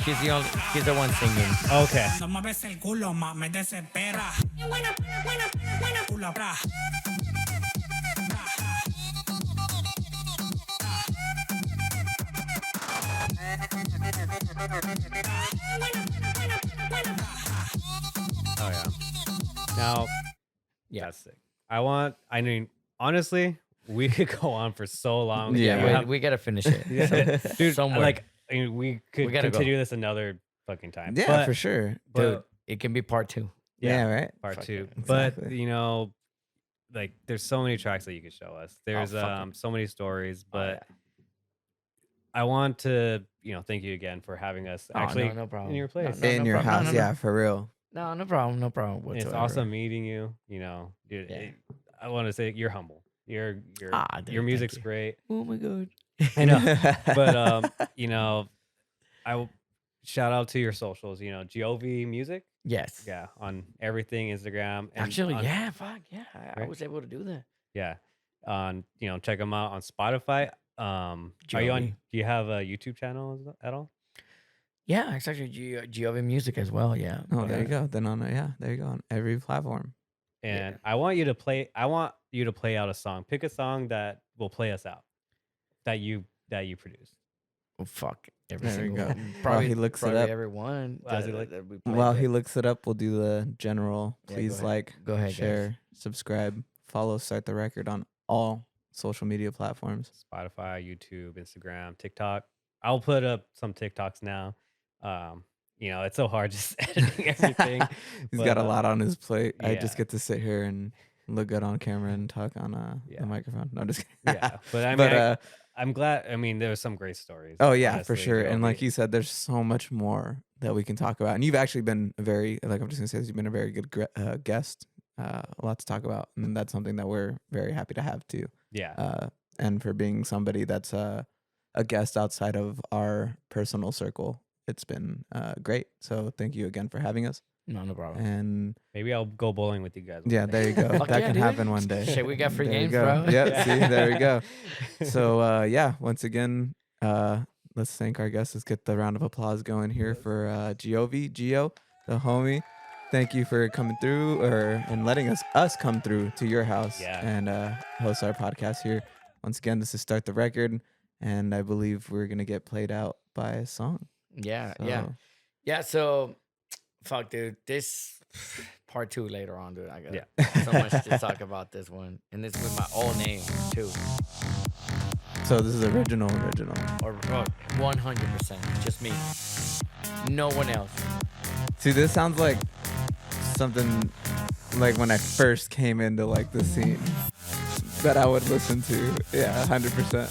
He's the one singing. Okay. Cuando mueves el culo más me desespera. Buena, buena, buena, culo. Oh yeah. Now, Yeah. that's sick. I mean, honestly, we could go on for so long. Yeah, We have- we gotta finish it. yeah. Dude, somewhere. like, I mean, we could We gotta go. continue this another fucking time. Yeah, But- for sure. but- Dude, it can be part 2. Yeah, right. part Fuck 2. it. But Exactly. you know, like, there's so many tracks that you could show us. There's fuck it. so many stories. Oh, But yeah. I want to, thank you again for having us Oh, actually no problem. in your place. No, In no your problem. No, house, no, no. yeah, for real. No problem It's whatsoever. awesome meeting you. Dude, Yeah. I want to say you're humble. Your Dude, your music's thank you. great. Oh my god. I know. But I shout out to your socials. You know, Jeovy Music. Yes. Yeah, on everything, Instagram. And Actually, on, yeah, fuck yeah. I Right? was able to do that. Yeah. On check them out on Spotify. Are you on? Jeovy. Do you have a YouTube channel at all? Yeah, it's actually Jeovy Music as well. Yeah. Oh, there you go. Then there you go on every platform. And I want you to play. I want you to play out a song. Pick a song that will play us out. That you produced. Oh, fuck. Every There you single go. one. While he looks it probably up- everyone. While he look- While he looks it up, we'll do the general. Yeah, Please go ahead. like, Go ahead, guys. share, subscribe, follow Start the Record on all social media platforms. Spotify, YouTube, Instagram, TikTok. I'll put up some TikToks now. It's so hard just editing everything. He's but, got a lot on his plate. I just yeah. get to sit here and look good on camera and talk on Yeah. the microphone. No, I'm just kidding. Yeah, but I mean, But I'm glad. I mean, there were some great stories. oh yeah, for honestly, sure. And like Jeovy. you said, there's so much more that we can talk about. And you've actually been a very, like I'm just gonna say, this, you've been a very good guest. A lot to talk about, and that's something that we're very happy to have too. yeah, And for being somebody that's a guest outside of our personal circle, it's been great. So thank you again for having us. No problem. And maybe I'll go bowling with you guys. one yeah, day. there you go. Fuck That yeah, can dude. happen one day. Shit, we got free There you games, go. bro. Yep. See, there we go. So yeah, once again, let's thank our guests. Let's get the round of applause going here for Jeovy, Gio, the homie. Thank you for coming through and letting us come through to your house Yeah. and host our podcast here. Once again, this is Start the Record, and I believe we're gonna get played out by a song. Yeah, So, yeah. So, fuck, dude. This part 2 later on, dude. I got Yeah. so much to talk about this one, and it's with my old name too, So this is original. or 100%, just me, no one else. See, this sounds like something like when I first came into like the scene that I would listen to. Yeah, 100%.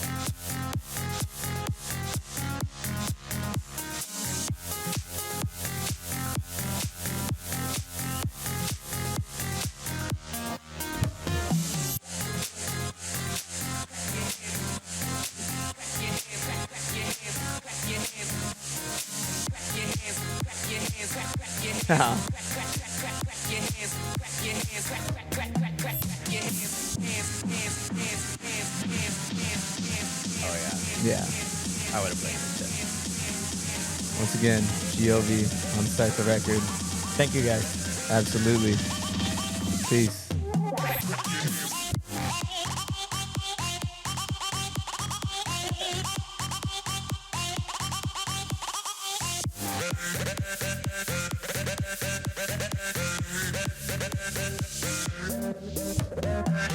Yeah. I would have played this shit. Once again, Jeovy on Start the Record. Thank you, guys. Absolutely. Peace. Yeah.